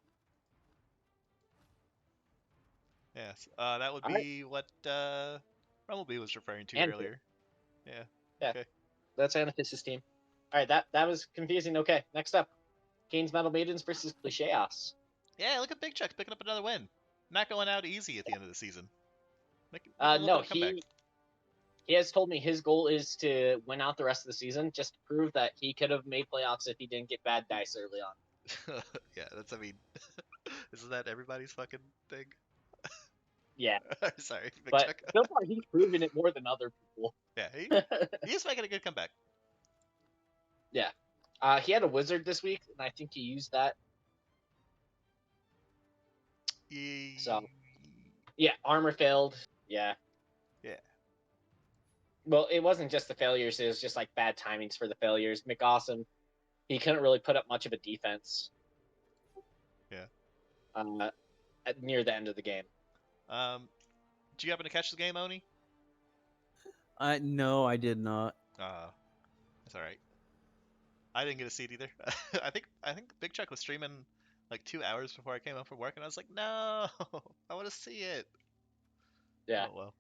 Yes. That would Alright. be what Rumblebee was referring to And earlier. Yeah. yeah, Okay. that's Anthus's team. Alright, that was confusing. Okay, next up. Kane's Metal Maidens versus Clicheos. Yeah. Look at Big Chuck picking up another win. Not going out easy at the end of the season. Making a little bit No, of a comeback. he has told me his goal is to win out the rest of the season, just to prove that he could have made playoffs if he didn't get bad dice early on. Yeah. I mean, isn't that everybody's fucking thing? Yeah, Sorry, Big but Chuck. so far he's proven it more than other people. Yeah. He's making a good comeback. Yeah. He had a wizard this week, and I think he used that. So yeah, armor failed. Yeah. Yeah. Well, it wasn't just the failures; it was just like bad timings for the failures. McAwesome, he couldn't really put up much of a defense. Yeah. Near the end of the game. Did you happen to catch the game, Oni? No, I did not. That's all right. I didn't get to see it either. I think Big Chuck was streaming like 2 hours before I came home from work, and I was like, no, I want to see it. Yeah. Oh well.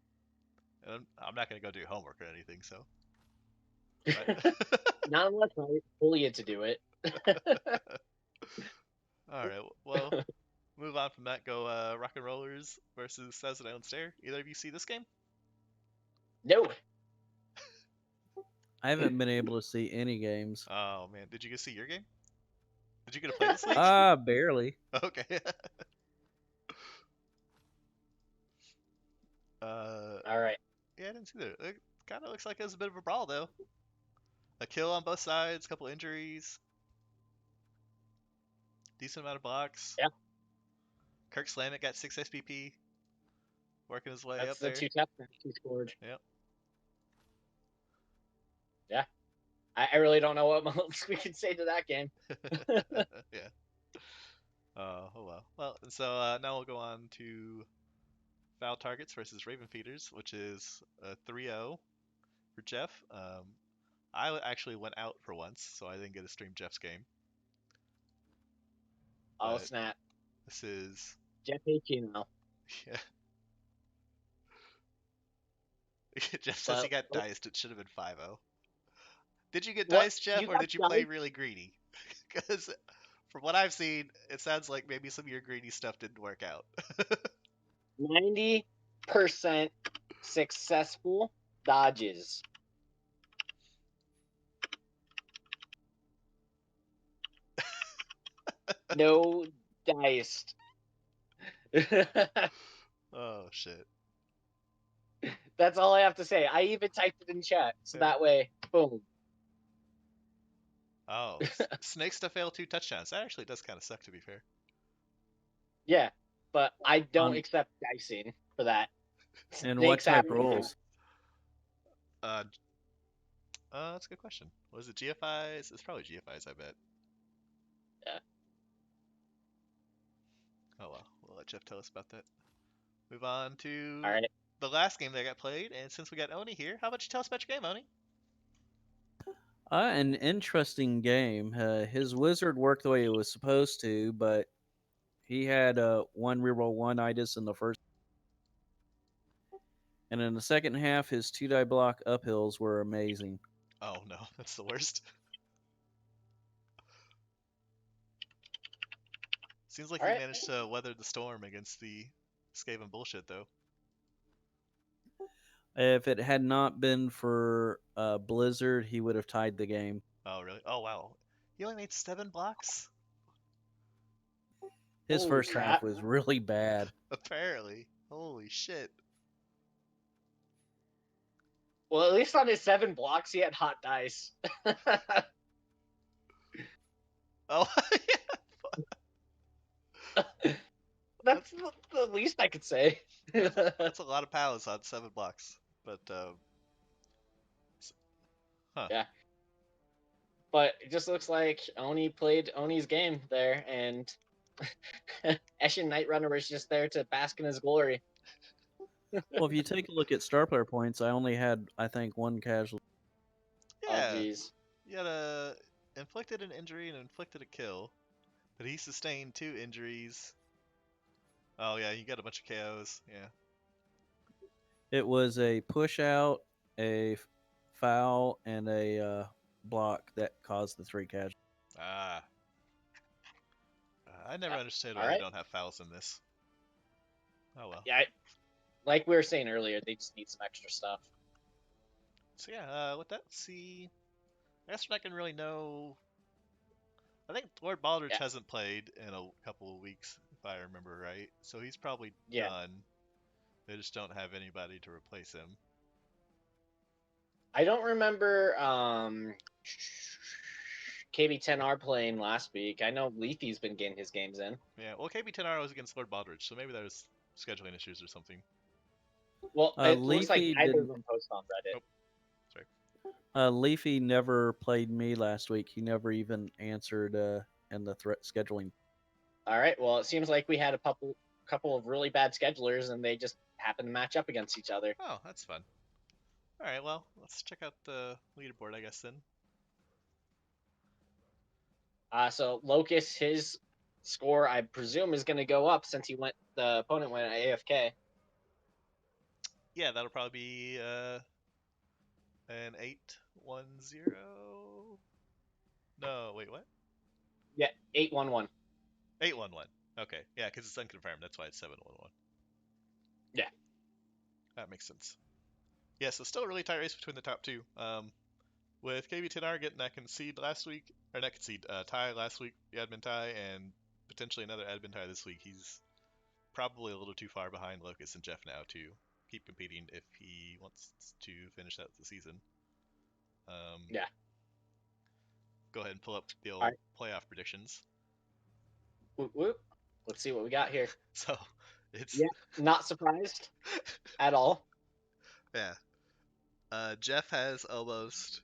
And I'm not gonna go do homework or anything, so. Right. Not unless I pull you to do it. All right. Well, move on from that. Go Rock and Rollers versus Thousand Island Stare. Either of you see this game? No. I haven't been able to see any games. Oh man, did you get to see your game? Did you get to play this league? Barely. Okay. All right. Yeah, I didn't see that. It kind of looks like it was a bit of a brawl though. A kill on both sides, a couple injuries, decent amount of blocks. Yeah. Kirk Slammit got 6 SPP, working his way That's up the there. two touchdowns he scored. Yep. Yeah. I really don't know what else we can say to that game. Yeah. Oh well. Well, and so now we'll go on to Foul Targets versus Raven Feeders, which is a 3-0 for Jeff. Actually went out for once, so I didn't get to stream Jeff's game. Oh, But snap. this is Jeff hates you now. yeah. Jeff says he But got diced. It should have been 5-0. Did you get what? diced, Jeff, You or got did you play diced? really greedy? Because from what I've seen, it sounds like maybe some of your greedy stuff didn't work out. 90% successful dodges. No diced. Oh shit. That's all I have to say. I even typed it in chat, so Yeah. that way, boom. Oh, Snakes to fail 2 touchdowns. That actually does kind of suck, to be fair. Yeah, but I don't Um, accept dicing for that. And what Snakes type happen. rules? Uh, that's a good question. Was it GFIs? It's probably GFIs, I bet. Yeah. Oh well, we'll let Jeff tell us about that. Move on to All right. the last game that got played, and since we got Oni here, how about you tell us about your game, Oni? An interesting game. His wizard worked the way it was supposed to, but he had one reroll one itis in the first, and in the second half, his 2 die block uphills were amazing. Oh no, that's the worst. Seems like All he right. managed to weather the storm against the Skaven bullshit, though. If it had not been for Blizzard, he would have tied the game. Oh really? Oh wow. He only made 7 blocks? His Holy first half crap. was really bad. Apparently. Holy shit. Well, at least on his 7 blocks, he had hot dice. Oh That's the least I could say. that's a lot of pounds on 7 blocks. But huh. Yeah. But it just looks like Oni played Oni's game there, and Eshin Night Runner was just there to bask in his glory. Well, if you take a look at star player points, I only had, I think, one casualty. Oh, Yeah, jeez. he had inflicted an injury and inflicted a kill, but he sustained 2 injuries. Oh yeah, he got a bunch of KOs. Yeah. It was a push out, a foul, and a block that caused the 3 casualties. Ah, I never Yeah. understood All why they right. don't have fouls in this. Oh well. Yeah, like we were saying earlier, they just need some extra stuff. So yeah, with that, see, I guess we're not gonna really know. I think Lord Baldrige Yeah. hasn't played in a couple of weeks, if I remember right. So he's probably Yeah. done. They just don't have anybody to replace him. I don't remember KB10R playing last week. I know Leafy's been getting his games in. Yeah, well, KB10R was against Lord Baldrige, so maybe there's scheduling issues or something. Well, it looks like Leafy neither of didn't. them post on Reddit. Oh, sorry. Leafy never played me last week. He never even answered in the threat scheduling. All right. Well, it seems like we had a couple of really bad schedulers, and they just happened to match up against each other. Oh, that's fun. All right, well, let's check out the leaderboard, I guess then. So Locust, his score, I presume, is going to go up since the opponent went AFK. Yeah, that'll probably be an 8-1-0. No, wait, what? Yeah, 8-1-1. 8-1-1. Okay, yeah, because it's unconfirmed. That's why it's 7-1-1. Yeah. That makes sense. Yeah, so still a really tight race between the top two. With KB10R getting that concede last week, or not concede, tie last week, the admin tie, and potentially another admin tie this week, he's probably a little too far behind Locust and Jeff now to keep competing if he wants to finish out the season. Yeah. Go ahead and pull up the All old right. playoff predictions. Whoop, whoop. Let's see what we got here. So it's Yeah, not surprised at all. yeah. Jeff has almost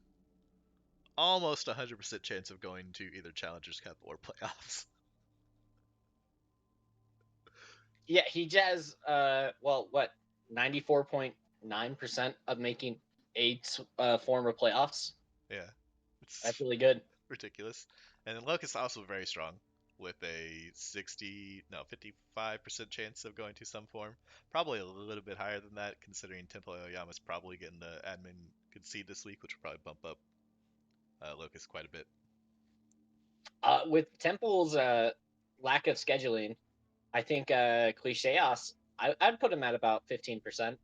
100% chance of going to either Challengers Cup or playoffs. Yeah, he has 94.9% of making eight former playoffs. Yeah, it's That's really good. ridiculous. And then Locust also very strong with a 55% chance of going to some form. Probably a little bit higher than that, considering Temple Oyama's probably getting the admin concede this week, which will probably bump up Locust quite a bit. With Temple's lack of scheduling, I think Clicheos, I'd put him at about 15%,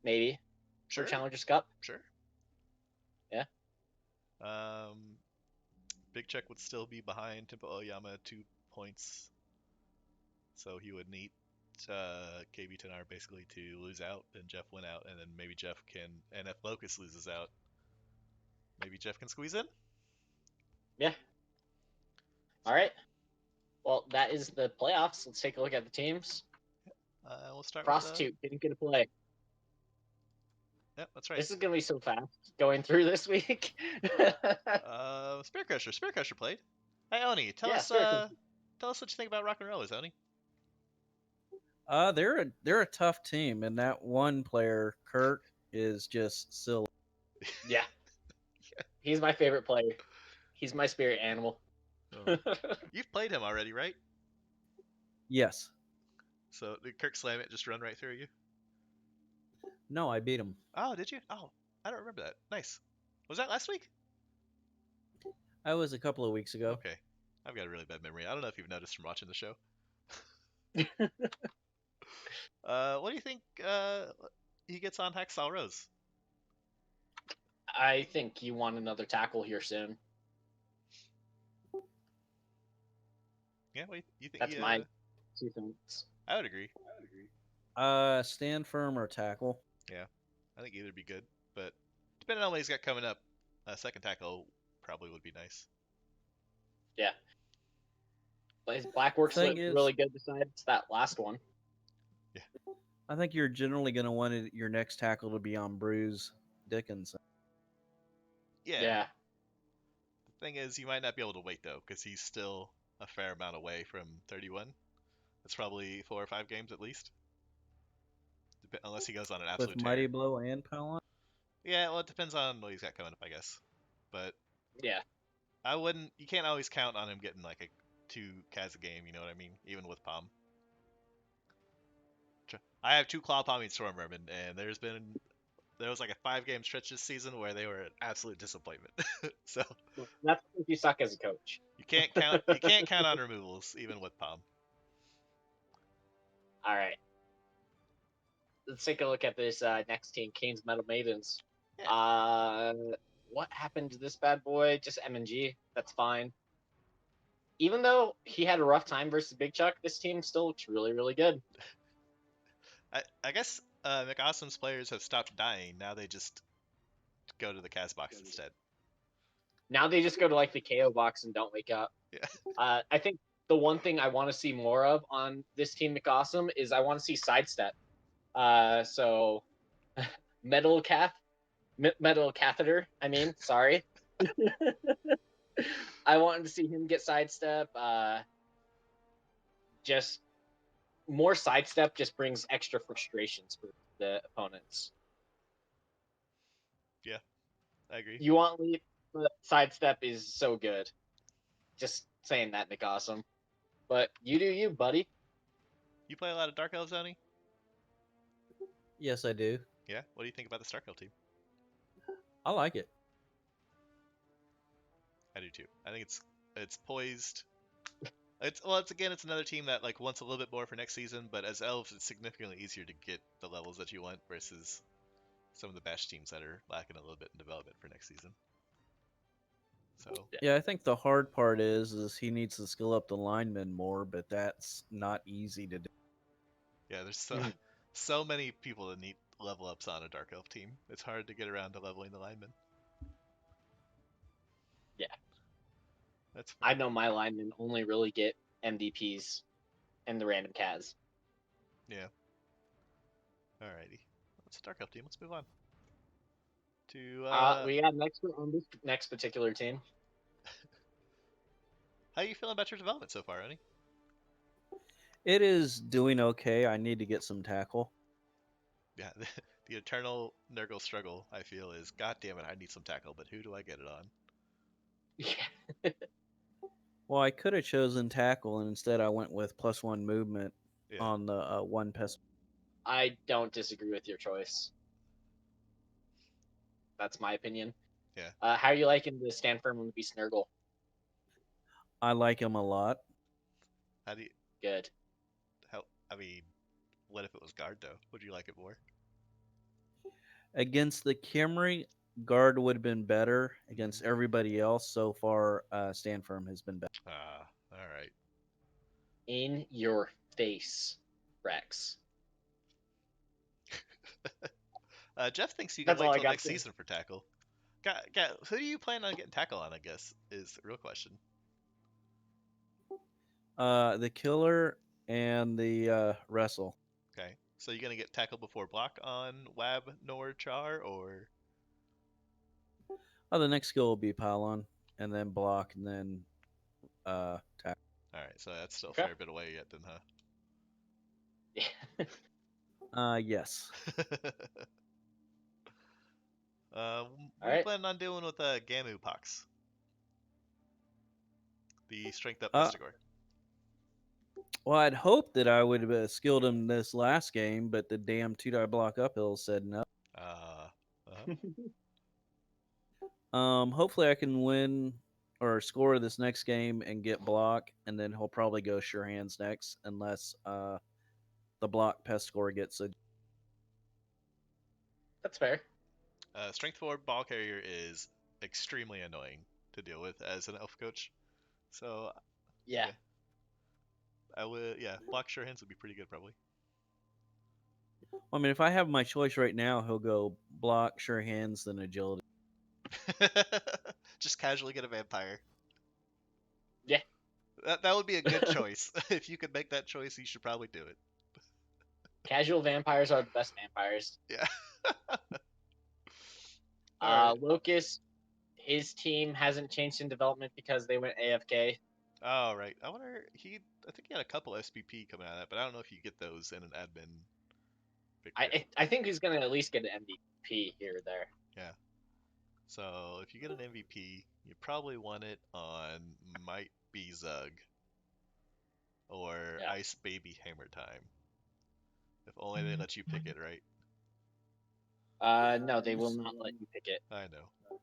maybe, for Sure, Challengers Cup. sure. Yeah. Big Check would still be behind Temple Oyama 2 points, so he would need KB10R basically to lose out and Jeff win out, and then maybe Jeff can, and if Locust loses out, maybe Jeff can squeeze in. Yeah. All right. Well, that is the playoffs. Let's take a look at the teams. We'll start with Prostitute didn't get a play. Yep, that's right. This is gonna be so fast going through this week. Spear Crusher. Spear Crusher played. Hey Oni, tell Yeah, us Spirit Crusher. tell us what you think about Rock and Rollers, Oni. They're a tough team, and that one player, Kurt, is just silly. Yeah. He's my favorite player. He's my spirit animal. Oh. You've played him already, right? Yes. So did Kirk slam it just run right through you? No, I beat him. Oh, did you? Oh, I don't remember that. Nice. Was that last week? I was a couple of weeks ago. Okay. I've got a really bad memory. I don't know if you've noticed from watching the show. What do you think he gets on Hacksaw Rose? I think you want another tackle here soon. Yeah, wait, you think That's my 2 cents. I would agree. Stand firm or tackle. Yeah, I think either would be good, but depending on what he's got coming up, a second tackle probably would be nice. Yeah. But his black works look really good besides that last one. Yeah. I think you're generally going to want your next tackle to be on Bruce Dickinson. Yeah. Yeah. The thing is, you might not be able to wait though, because he's still a fair amount away from 31. It's probably 4 or 5 games at least, unless he goes on an with absolute Mighty tear. Blow and Palon. Yeah, well, it depends on what he's got coming up, I guess. But Yeah. I wouldn't. You can't always count on him getting like a 2 Kaz a game. You know what I mean? Even with Palm. I have 2 Claw Palming Storm Vermin, and there was like a 5 game stretch this season where they were an absolute disappointment. So That's if you suck as a coach. you can't count on removals even with Palm. All right. Let's take a look at this next team, Kane's Metal Maidens. Yeah. What happened to this bad boy? Just MNG. That's fine. Even though he had a rough time versus Big Chuck, this team still looks really, really good. I guess McAwesome's players have stopped dying. Now they just go to the Kaz box instead. Now they just go to like the KO box and don't wake up. Yeah. I think the one thing I want to see more of on this team McAwesome is I want to see sidestep. So metal catheter. I mean, sorry. I wanted to see him get sidestep. Just more sidestep just brings extra frustrations for the opponents. Yeah, I agree. You want lead, but sidestep is so good. Just saying that, Nick Awesome. But you do you, buddy. You play a lot of Dark Elves, Oni? Yes, I do. Yeah. What do you think about the Dark Elf team? I like it. I do too. I think it's poised. It's another team that like wants a little bit more for next season, but as elves, it's significantly easier to get the levels that you want versus some of the bash teams that are lacking a little bit in development for next season. So Yeah, I think the hard part is he needs to skill up the linemen more, but that's not easy to do. yeah, there's Mhm. so many people that need level ups on a Dark Elf team. It's hard to get around to leveling the linemen. Yeah. That's fair. I know my linemen only really get MDPs and the random Kaz. Yeah. Alrighty. That's a Dark Elf team. Let's move on to We got next on this next particular team. how you feeling about your development so far, Oni? It is doing okay. I need to get some tackle. Yeah, the eternal Nurgle struggle, I feel, is God damn it, I need some tackle, but who do I get it on? Yeah. Well, I could have chosen tackle, and instead I went with +1 movement Yeah. on the one pest. I don't disagree with your choice. That's my opinion. Yeah. How are you liking the stand firm and be Snurgle? I like him a lot. How do you Good. how I mean, what if it was guard though? Would you like it more? Against the Camry, guard would have been better. Against Mhm. everybody else so far, stand firm has been better. Ah, alright. In your face, Rex. Jeff thinks you can That's all wait I till got. next season for tackle. Who do you plan on getting tackle on, I guess, is the real question. The killer and the wrestle. Okay. So you gonna get tackle before block on Wab Nor Char or Oh, the next skill will be pylon, and then block, and then tackle. alright, so that's still a Okay. fair bit away yet then, huh? Yes. What are you Alright. planning on doing with Gamu Pox? The strength up Uh, Pestigore. Well, I'd hoped that I would have skilled him this last game, but the damn 2-die block uphill said no. Uh-huh. Hopefully I can win or score this next game and get block, and then he'll probably go sure hands next, unless the block pest score gets a. That's fair. Strength 4 ball carrier is extremely annoying to deal with as an elf coach. So Yeah. I would, yeah, block sure hands would be pretty good probably. I mean, if I have my choice right now, he'll go block, sure hands, then agility. Just casually get a vampire. Yeah. That would be a good choice. If you could make that choice, you should probably do it. Casual vampires are the best vampires. Yeah. All right. Locust, his team hasn't changed in development because they went AFK. Oh right. I think he had a couple SPP coming out of that, but I don't know if you get those in an admin victory. I think he's gonna at least get an MVP here or there. Yeah. So if you get an MVP, you probably want it on Might Be Zug or Yeah. Ice Baby Hammer Time. If only they let you pick it, right? No, they will not let you pick it. I know.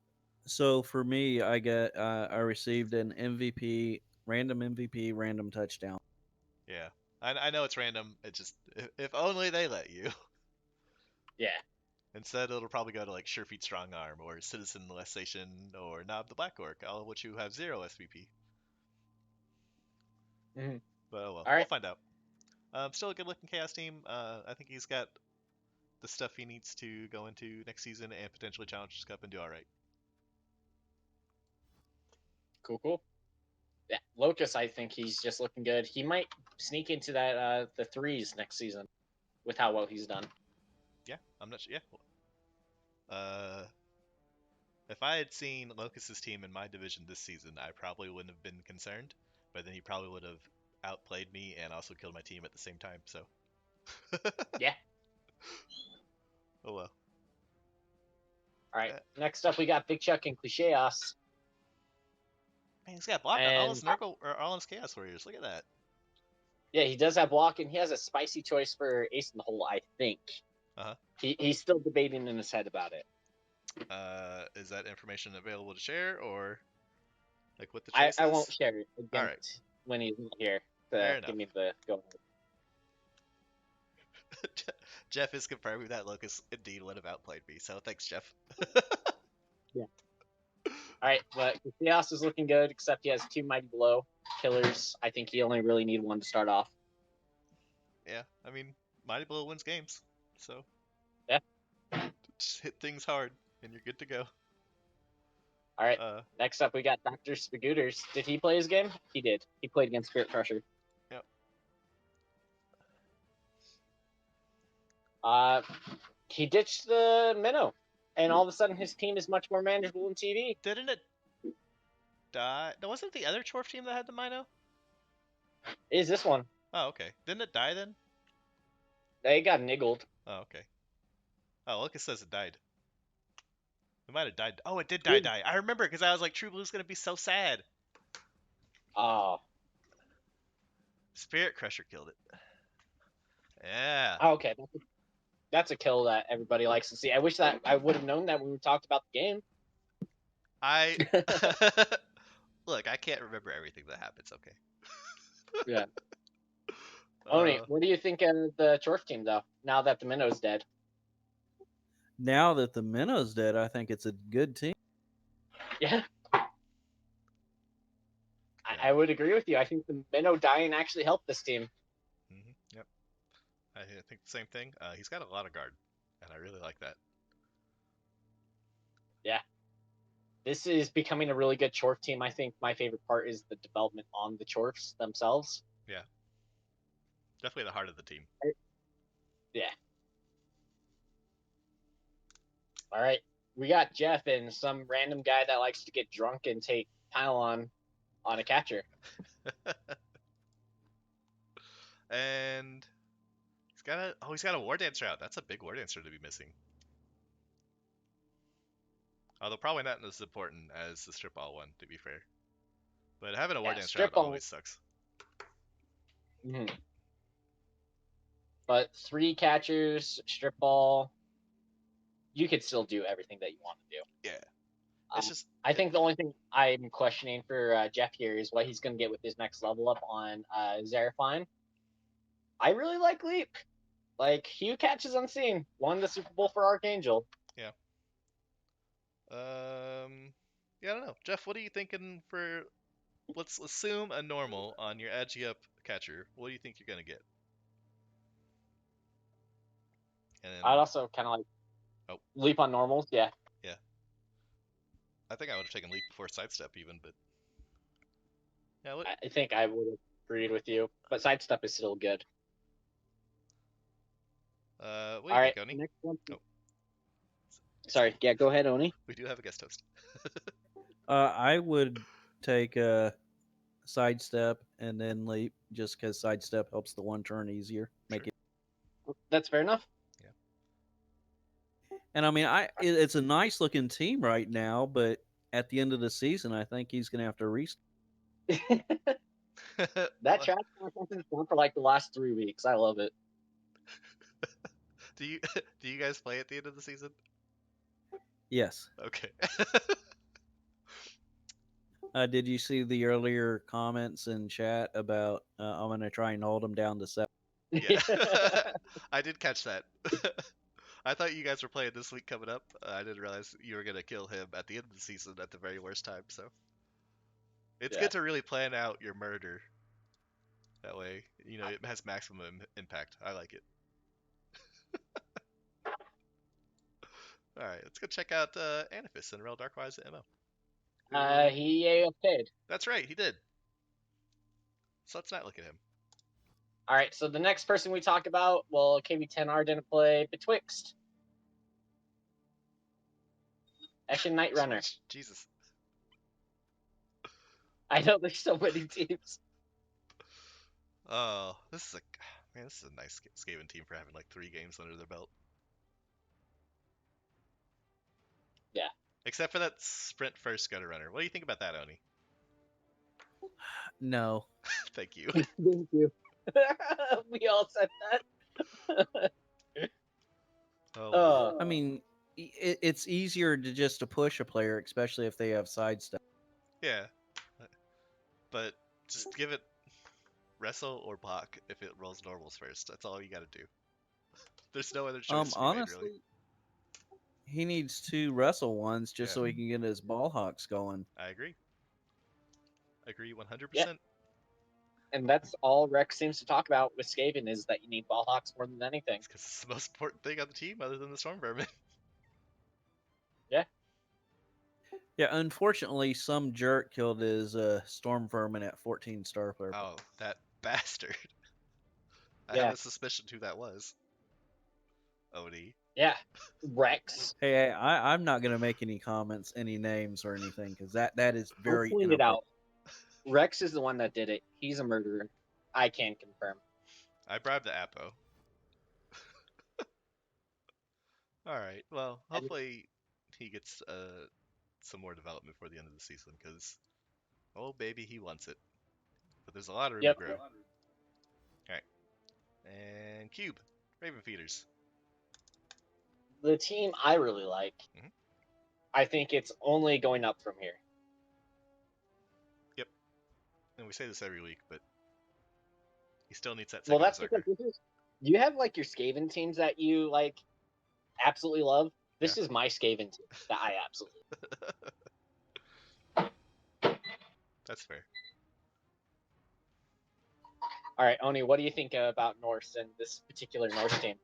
So for me, I received an MVP, random touchdown. Yeah. I know it's random. It just if only they let you. Yeah. Instead, it'll probably go to like Surefeet Strong Arm or Citizen Molestation or Knob the Black Orc, all of which you have 0 SVP. Mm-hmm. But oh well, All we'll right. find out. Still a good looking Chaos team. I think he's got the stuff he needs to go into next season and potentially Challengers Cup and do all right. Cool. Yeah, Locust. I think he's just looking good. He might sneak into that the threes next season with how well he's done. Yeah, I'm not sure. Yeah. If I had seen Locust's team in my division this season, I probably wouldn't have been concerned. But then he probably would have outplayed me and also killed my team at the same time. So. Yeah. Oh well. All right. Next up, we got Big Chuck and Clicheos. Man, he's got block on all his And Nurgle or all his Chaos Warriors. Look at that. yeah, he does have block, and he has a spicy choice for Ace in the Hole, I think. Uh-huh. He's still debating in his head about it. Is that information available to share or like what the choice I is? won't share it again Alright. when he's not here Fair to enough. give me the go ahead. Jeff is confirming that Locust indeed would have outplayed me, so thanks, Jeff. Yeah. All right, but Chaos is looking good, except he has 2 Mighty Blow killers. I think he only really need 1 to start off. Yeah, I mean, Mighty Blow wins games, so Yeah. just hit things hard and you're good to go. All right, next up we got Dr. Spagooters. Did he play his game? He did. He played against Spirit Crusher. Yep. He ditched the Minnow, and all of a sudden his team is much more manageable in TV. Didn't it die? No, wasn't it the other Chorf team that had the Mino? Is this one? Oh, okay. Didn't it die then? They got niggled. Oh, okay. Oh, Lucas says it died. It might have died. Oh, it did die. I remember because I was like, True Blue's gonna be so sad. Oh. Spirit Crusher killed it. Yeah. Oh, okay. That's a kill that everybody likes to see. I wish that I would have known that when we talked about the game. I look. I can't remember everything that happens. Okay. Yeah. Oni, what do you think of the Chorf team though? Now that the Minnow's dead. Now that the Minnow's dead, I think it's a good team. Yeah. I would agree with you. I think the Minnow dying actually helped this team. Yep. I think the same thing. He's got a lot of guard, and I really like that. Yeah. This is becoming a really good Chorf team. I think my favorite part is the development on the Chorfs themselves. Yeah. Definitely the heart of the team. Yeah. All right. We got Jeff and some random guy that likes to get drunk and take pylon on a catcher. And he's got a War Dancer out. That's a big War Dancer to be missing. Although probably not as important as the Strip All one, to be fair. But having a War Dancer out always sucks. Mm-hmm. But 3 catchers, strip ball, you could still do everything that you want to do. Yeah. It's just. I think the only thing I'm questioning for Jeff here is what he's going to get with his next level up on Xeraphine. I really like Leap. Like, Hugh catches unseen. Won the Super Bowl for Archangel. Yeah. Yeah, I don't know. Jeff, what are you thinking for? Let's assume a normal on your Agi up catcher. What do you think you're gonna get? And then, I'd also kind of like Leap on normals. Yeah. Yeah. I think I would have taken Leap before Sidestep even, but yeah. I think I would have agreed with you, but Sidestep is still good. What do you think, Oni? Next one. Oh. Sorry. Yeah, go ahead, Oni. We do have a guest host. I would take sidestep and then leap, just because sidestep helps the one turn easier. Make Sure. it. That's fair enough. Yeah. And I mean, it's a nice looking team right now, but at the end of the season, I think he's gonna have to restart. That track has gone for like the last 3 weeks. I love it. do you do you guys play at the end of the season? Yes. Okay. Did you see the earlier comments in chat about I'm gonna try and hold him down to 7? Yeah. I did catch that. I thought you guys were playing this week coming up. I didn't realize you were gonna kill him at the end of the season at the very worst time. So it's Yeah. good to really plan out your murder. That way, it has maximum impact. I like it. All right, let's go check out Anifis and Rel Darkwise MO. He AFK'd. That's right, he did. So let's not look at him. All right, so the next person we talk about, well, KB10R didn't play Betwixt. Ashen Night Runner. Jesus. I know there's so many teams. Oh, this is a nice Skaven team for having like 3 games under their belt. Yeah. Except for that sprint first gutter runner. What do you think about that, Oni? No. Thank you. Thank you. We all said that. Oh, I mean, it's easier to push a player, especially if they have sidestep. yeah. But just give it wrestle or block if it rolls normals first. That's all you gotta do. There's no other choice to be made, really. Honestly, he needs 2 wrestle ones just Yeah. so he can get his ball hawks going. I agree. Agree 100%. Yeah. And that's all Rex seems to talk about with Skaven is that you need ball hawks more than anything. It's because it's the most important thing on the team other than the Storm Vermin. Yeah. Yeah, unfortunately, some jerk killed his storm vermin at 14 star player. Oh, that bastard. I Yeah. have a suspicion who that was. Odie. Yeah. Rex. Hey, I'm not gonna make any comments, any names or anything, because that is very I'll point it out. inappropriate. Rex is the one that did it. He's a murderer. I can confirm. I bribed the Apo. Alright, well, hopefully he gets some more development before the end of the season, because, oh baby, he wants it. But there's a lot of room Yep. to grow. Alright. And Cube. Raven Feeders. The team I really like. Mhm. I think it's only going up from here. Yep. And we say this every week, but he still needs that Well, second that's berserker. because you have like your Skaven teams that you like absolutely love. This is my Skaven team that I absolutely love. That's fair. All right, Oni, what do you think about Norse and this particular Norse team?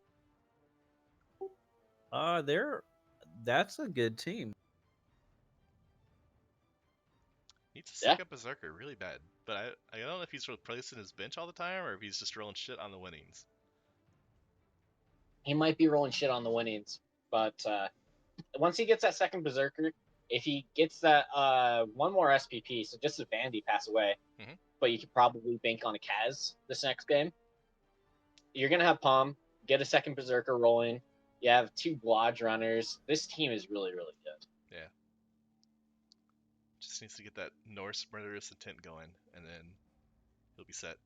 That's a good team. Needs to stick up Berserker really bad. But I don't know if he's replacing his bench all the time or if he's just rolling shit on the winnings. He might be rolling shit on the winnings, but once he gets that second Berserker, if he gets that one more SPP, so just if Vandy pass away, but you could probably bank on a Kaz this next game, you're going to have Palm, get a second Berserker rolling. You have 2 Blodge runners. This team is really, really good. Yeah. Just needs to get that Norse murderous intent going, and then he'll be set.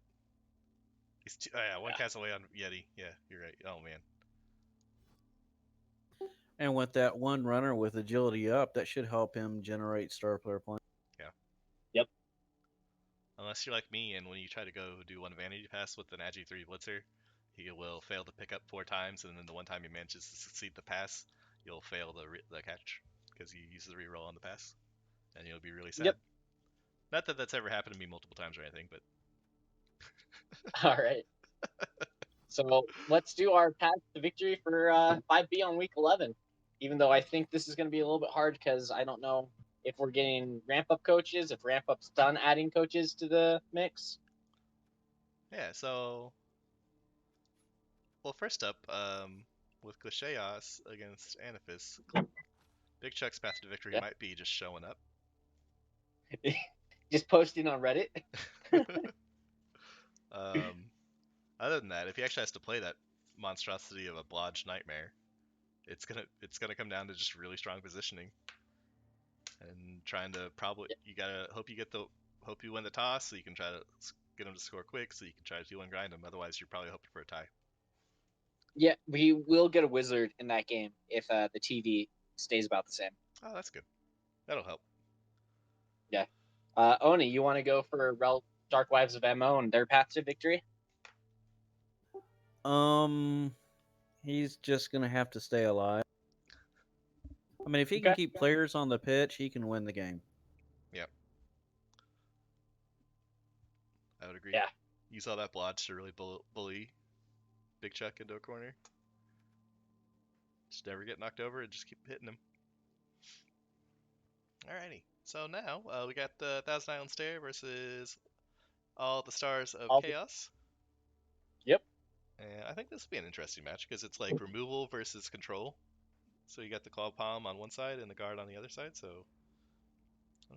He's one cast away on Yeti. Yeah, you're right. Oh man. And with that one runner with agility up, that should help him generate star player points. Yeah. Yep. Unless you're like me, and when you try to go do one vanity pass with an Agi 3 Blitzer, he will fail to pick up 4 times, and then the one time he manages to succeed the pass, you'll fail the catch because you use the reroll on the pass, and you'll be really sad. Yep. Not that that's ever happened to me multiple times or anything, but All right. So let's do our path to victory for 5B on week 11. Even though I think this is going to be a little bit hard because I don't know if we're getting ramp up coaches, if ramp up's done adding coaches to the mix. yeah. So, well, first up, with Glacios against Anifis, Big Chuck's path to victory might be just showing up. Just posting on Reddit. Um, Other than that, if he actually has to play that monstrosity of a blodge nightmare, it's gonna come down to just really strong positioning and trying to probably you gotta hope you win the toss so you can try to get him to score quick so you can try to do and grind him. Otherwise, you're probably hoping for a tie. Yeah, we will get a wizard in that game if the TV stays about the same. Oh, that's good. That'll help. Yeah. Oni, you want to go for Dark Wives of MO and their path to victory? Um, he's just gonna have to stay alive. I mean, if he can Okay. keep players on the pitch, he can win the game. Yep, I would agree. Yeah. You saw that blodge to really bully Big Chuck into a corner. Just never get knocked over and just keep hitting him. Alrighty. So now we got the Thousand Island Stair versus all the Stars of All the, Chaos. yep. And I think this will be an interesting match because it's like removal versus control. So you got the Claw Palm on one side and the guard on the other side. So,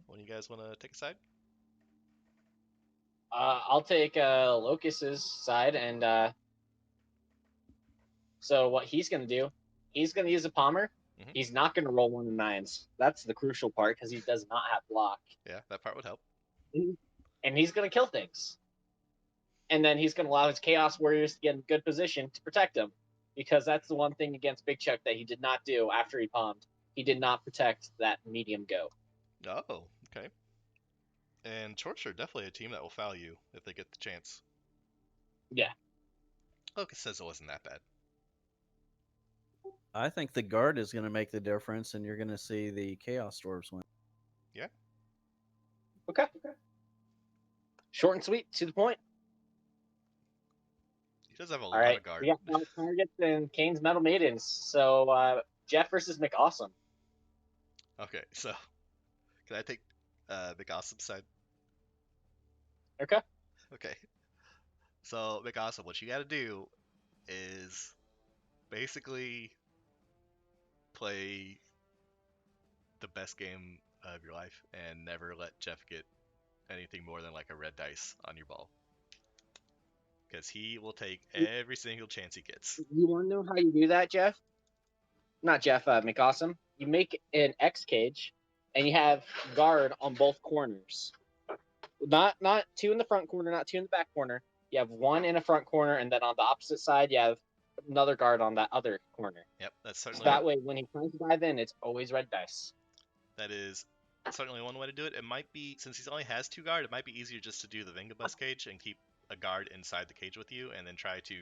when you guys want to take a side? I'll take Locus's side, and so what he's going to do, he's going to use a Palmer. Mhm. He's not going to roll 1 to 9s. That's the crucial part because he does not have block. Yeah, that part would help. And he's going to kill things. And then he's going to allow his Chaos Warriors to get in good position to protect him. Because that's the one thing against Big Chuck that he did not do after he palmed. He did not protect that medium go. Oh, okay. And Torch are definitely a team that will foul you if they get the chance. Yeah. Locust says it wasn't that bad. I think the guard is going to make the difference, and you're going to see the Chaos Dwarves win. Yeah. Okay. Short and sweet, to the point. He does have a All lot right. of guard. We got 5 targets and Kane's Metal Maidens. So Jeff versus McAwesome. Okay, so can I take McAwesome side? Okay. Okay. So McAwesome, what you got to do is basically play the best game of your life and never let Jeff get anything more than like a red dice on your ball. Because he will take every single chance he gets. You want to know how you do that, Jeff? Not Jeff, McAwesome. You make an X cage, and you have guard on both corners. Not 2 in the front corner, not 2 in the back corner. You have 1 in a front corner, and then on the opposite side, you have another guard on that other corner. Yep, that's So certainly that way, when he tries to dive in, it's always red dice. that is certainly one way to do it. It might be, since he only has 2 guard, it might be easier just to do the Vingabus cage and keep a guard inside the cage with you, and then try to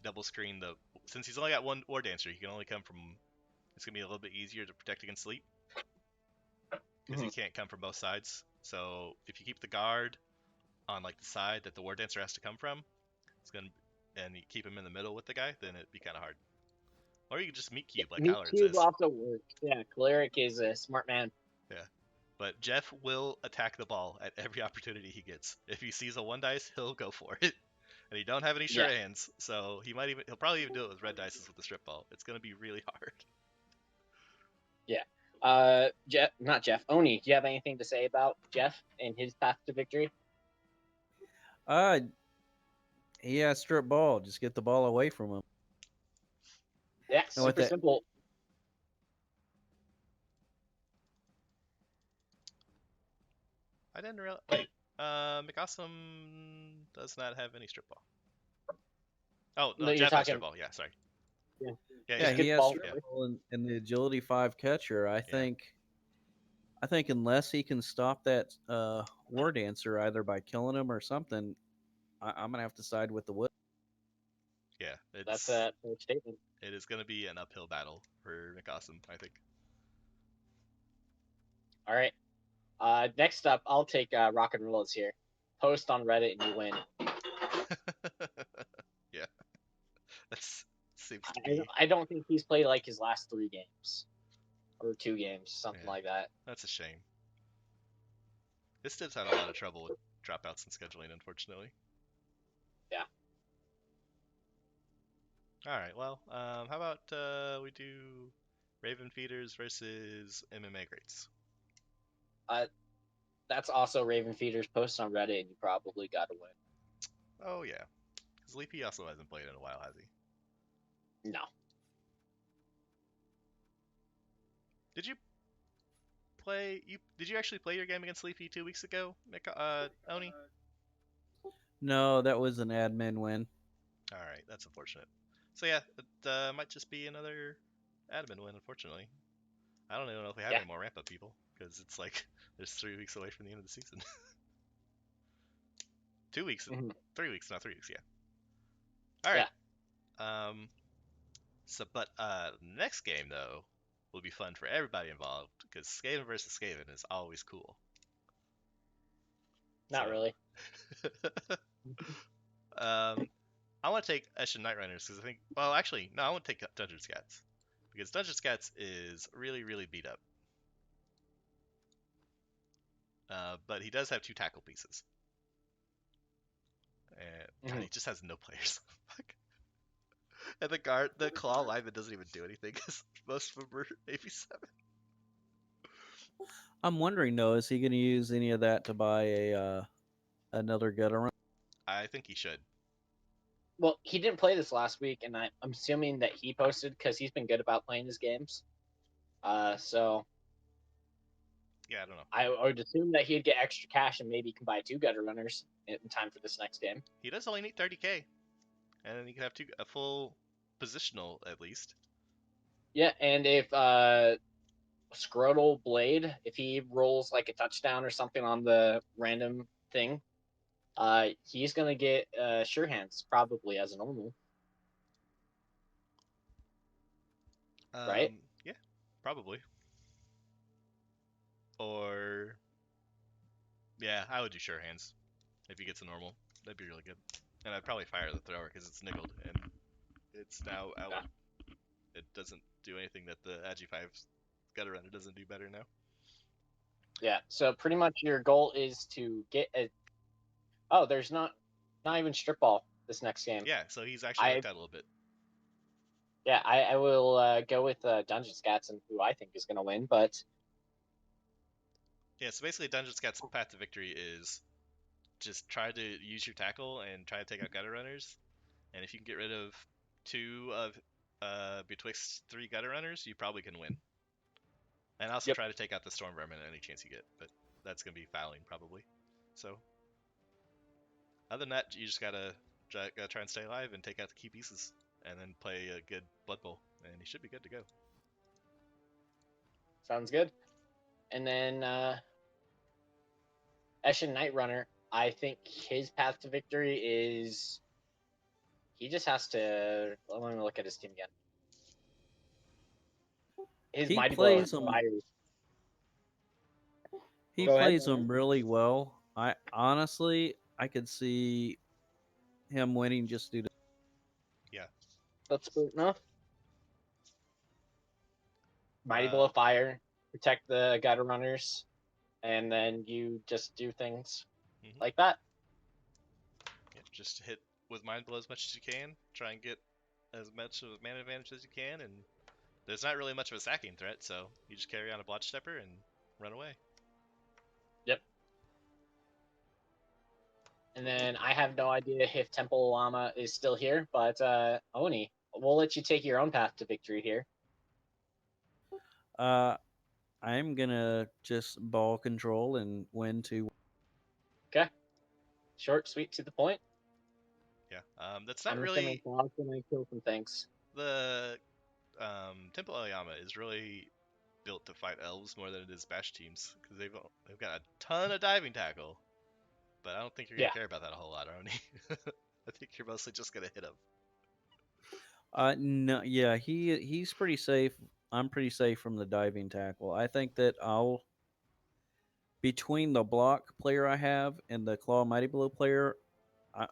double screen the. Since he's only got 1 War Dancer, he can only come from. It's gonna be a little bit easier to protect against sleep because he can't come from both sides. So if you keep the guard on like the side that the War Dancer has to come from, it's gonna and you keep him in the middle with the guy, then it'd be kind of hard. Or you can just meet cube like Meat Howard cube says. also works. Yeah, Cleric is a smart man. Yeah. But Jeff will attack the ball at every opportunity he gets. If he sees a 1 dice, he'll go for it. And he don't have any sure hands, so he'll probably even do it with red dice with the strip ball. It's gonna be really hard. Yeah. Jeff, not Jeff. Oni, do you have anything to say about Jeff and his path to victory? He has strip ball. Just get the ball away from him. Yeah, And with super that, simple. I didn't realize. Wait, McAwesome does not have any strip ball. Oh no, No, you're Jeff has strip talking. ball. Yeah, sorry. Yeah. Yeah, yeah, yeah. he good has ball. strip ball in the agility 5 catcher. I think unless he can stop that War Dancer either by killing him or something, I'm gonna have to side with the wood. Yeah, That's a statement. it is gonna be an uphill battle for McAwesome, I think. All right. Next up, I'll take Rock and Rollers here. Post on Reddit and you win. Yeah, that seems to be. I don't think he's played like his last 3 games or 2 games, something like that. That's a shame. This dude's had a lot of trouble with dropouts and scheduling, unfortunately. Yeah. All right. Well, how about we do Raven Feeders versus MMA Greats? That's also Raven Feeder's post on Reddit, and you probably got to win. Oh yeah, because Leafy also hasn't played in a while, has he? No. Did you play? Did you actually play your game against Leafy 2 weeks ago, Oni? No, that was an admin win. All right, that's unfortunate. So yeah, it might just be another admin win, unfortunately. I don't even know if we have Yeah. any more ramp up people because it's like there's 3 weeks away from the end of the season. 2 weeks, Mhm. 3 weeks, not 3 weeks. Yeah. All right. Um. So, but next game though will be fun for everybody involved because Skaven versus Skaven is always cool. Not So, really. I want to take Eshin Night Runners because I think. Well, actually, no, I want to take Dungeon Scats because Dungeon Scats is really, really beat up. But he does have 2 tackle pieces. And God, he just has no players. Fuck. And the claw lineman doesn't even do anything because most of them are AP7. I'm wondering though, is he going to use any of that to buy a another gutter run? I think he should. Well, he didn't play this last week, and I'm assuming that he posted because he's been good about playing his games. So Yeah, I don't know. I would assume that he'd get extra cash and maybe he can buy 2 gutter runners in time for this next game. He does only need 30k, and then he can have a full positional at least. Yeah, and if Scrotal Blade, if he rolls like a touchdown or something on the random thing, he's gonna get sure hands probably as a normal, right? Yeah, probably. Or yeah, I would do sure hands if he gets a normal. That'd be really good. And I'd probably fire the thrower because it's nickeled and it's now out. Yeah. It doesn't do anything that the Agi 5 gutter runner doesn't do better now. Yeah. So pretty much your goal is to get a. Oh, there's not even strip ball this next game. Yeah, so he's actually looked out a little bit. Yeah, I will go with Dungeon Scats and who I think is going to win, but yeah. So basically, Dungeon Scat's path to victory is just try to use your tackle and try to take out gutter runners. And if you can get rid of 2 of betwixt 3 gutter runners, you probably can win. And also try to take out the storm vermin any chance you get, but that's gonna be fouling probably. So other than that, you just gotta try and stay alive and take out the key pieces, and then play a good Blood Bowl, and you should be good to go. sounds good. And then Eshin Night Runner, I think his path to victory is he just has to. Let me look at his team again. His He Mighty Blow plays them. fires. He Go ahead. plays them really well. I honestly, I could see him winning just due to. Yeah. That's good enough. Mighty Blow Fire, protect the gutter runners, and then you just do things like that. Yeah, just hit with Mind Blow as much as you can. Try and get as much of a mana advantage as you can, and there's not really much of a sacking threat, so you just carry on a Blotch Stepper and run away. Yep. And then I have no idea if Temple Llama is still here, but Oni, we'll let you take your own path to victory here. I'm gonna just ball control and win 2. Okay. Short, sweet, to the point. Yeah. That's not I'm really gonna kill some things. the Temple Aoyama is really built to fight elves more than it is bash teams because they've got a ton of diving tackle, but I don't think you're gonna care about that a whole lot, Arnie. I think you're mostly just gonna hit him. No, yeah, he's pretty safe. I'm pretty safe from the diving tackle. I think that I'll between the block player I have and the claw mighty blow player,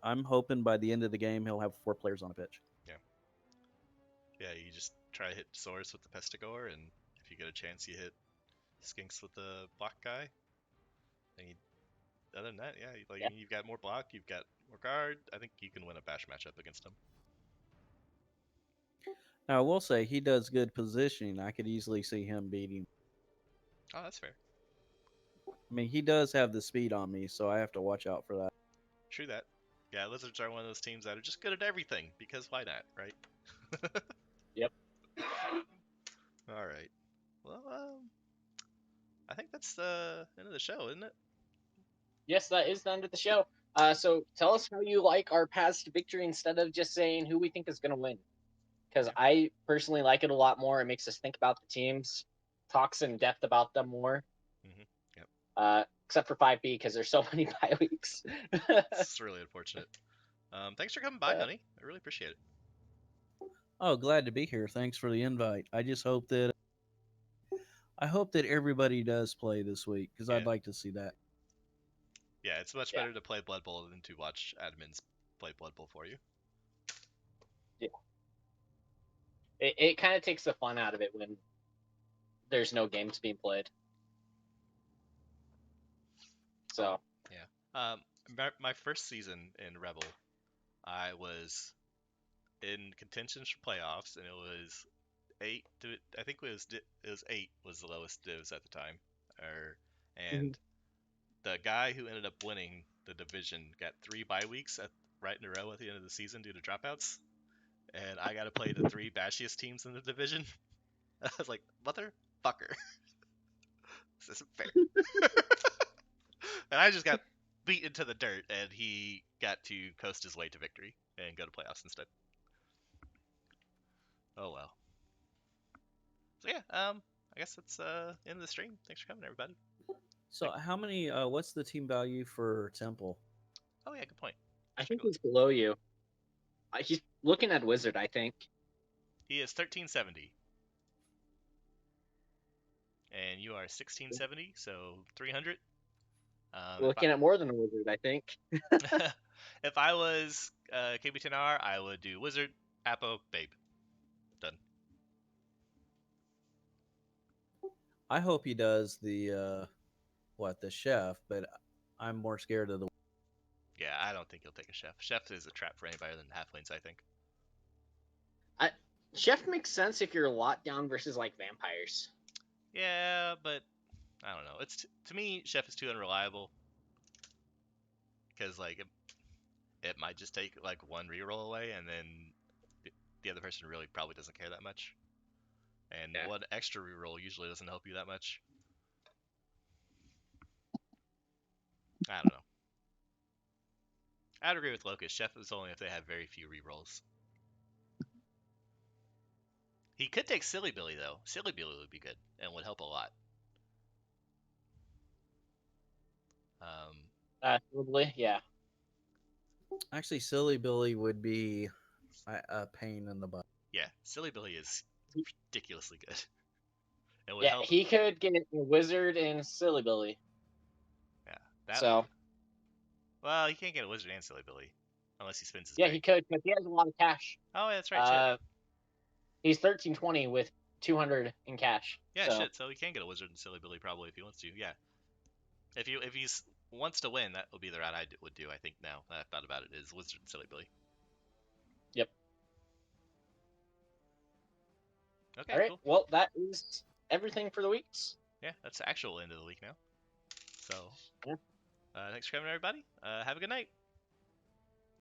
I'm hoping by the end of the game he'll have 4 players on a pitch. Yeah. Yeah, you just try to hit Source with the Pestigore, and if you get a chance, you hit Skinks with the block guy. And other than that, yeah, you've got more block, you've got more guard. I think you can win a bash matchup against him. Now, I will say he does good positioning. I could easily see him beating. Oh, that's fair. I mean, he does have the speed on me, so I have to watch out for that. True that. Yeah, Lizards are one of those teams that are just good at everything because why not, right? Yep. All right. Well, I think that's the end of the show, isn't it? Yes, that is the end of the show. So tell us how you like our paths to victory instead of just saying who we think is going to win. Because Yeah. I personally like it a lot more. It makes us think about the teams, talks in depth about them more. Mm-hmm. Yep. Except for 5B because there's so many bye weeks. It's really unfortunate. Thanks for coming by, honey. I really appreciate it. Oh, glad to be here. Thanks for the invite. I hope that everybody does play this week because Yeah. I'd like to see that. Yeah, it's much Yeah. better to play Blood Bowl than to watch admins play Blood Bowl for you. Yeah. It kind of takes the fun out of it when there's no games being played. So. Yeah. My first season in Rebel, I was in contention for playoffs, and it was eight. I think it was 8 was the lowest divs at the time, and the guy who ended up winning the division got 3 bye weeks right in a row at the end of the season due to dropouts, and I got to play the 3 bashiest teams in the division. I was like, motherfucker, this isn't fair. And I just got beaten to the dirt, and he got to coast his way to victory and go to playoffs instead. Oh well. So yeah, I guess that's end of the stream. Thanks for coming, everybody. So, how many? What's the team value for Temple? Oh yeah, good point. I Let's take think a look. he's below you. He's looking at Wizard, I think. He is 1370, and you are 1670, so 300. If I Looking at more than a Wizard, I think. if I was KB10R, I would do Wizard, Apo, Babe. Done. I hope he does the chef, but I'm more scared of the. Yeah, I don't think he'll take a chef. Chef is a trap for anybody other than halflings, I think. I, Chef makes sense if you're locked down versus like vampires. Yeah, but I don't know. It's to me, Chef is too unreliable because like it might just take like one reroll away, and then the other person really probably doesn't care that much. And Yeah. one extra reroll usually doesn't help you that much. I don't know. I'd agree with Locust. Chef is only if they have very few rerolls. He could take Silly Billy though. Silly Billy would be good and would help a lot. Probably, yeah. Actually, Silly Billy would be a pain in the butt. Yeah, Silly Billy is ridiculously good. It would Yeah, help. he could get a Wizard and Silly Billy. Yeah, that. So Well, he can't get a Wizard and Silly Billy unless he spends his yeah, he bank. could, but he has a lot of cash. Oh, yeah, that's right. Shit. He's 1320 with 200 in cash. Yeah, so. shit. So he can get a Wizard and Silly Billy probably if he wants to. Yeah. If he's wants to win, that would be the route I would do. I think now that I've thought about it, is Wizard and Silly Billy. Yep. Okay, All right. cool. Well, that is everything for the weeks. Yeah, that's the actual end of the week now. So, Yeah. thanks for coming, everybody. Have a good night.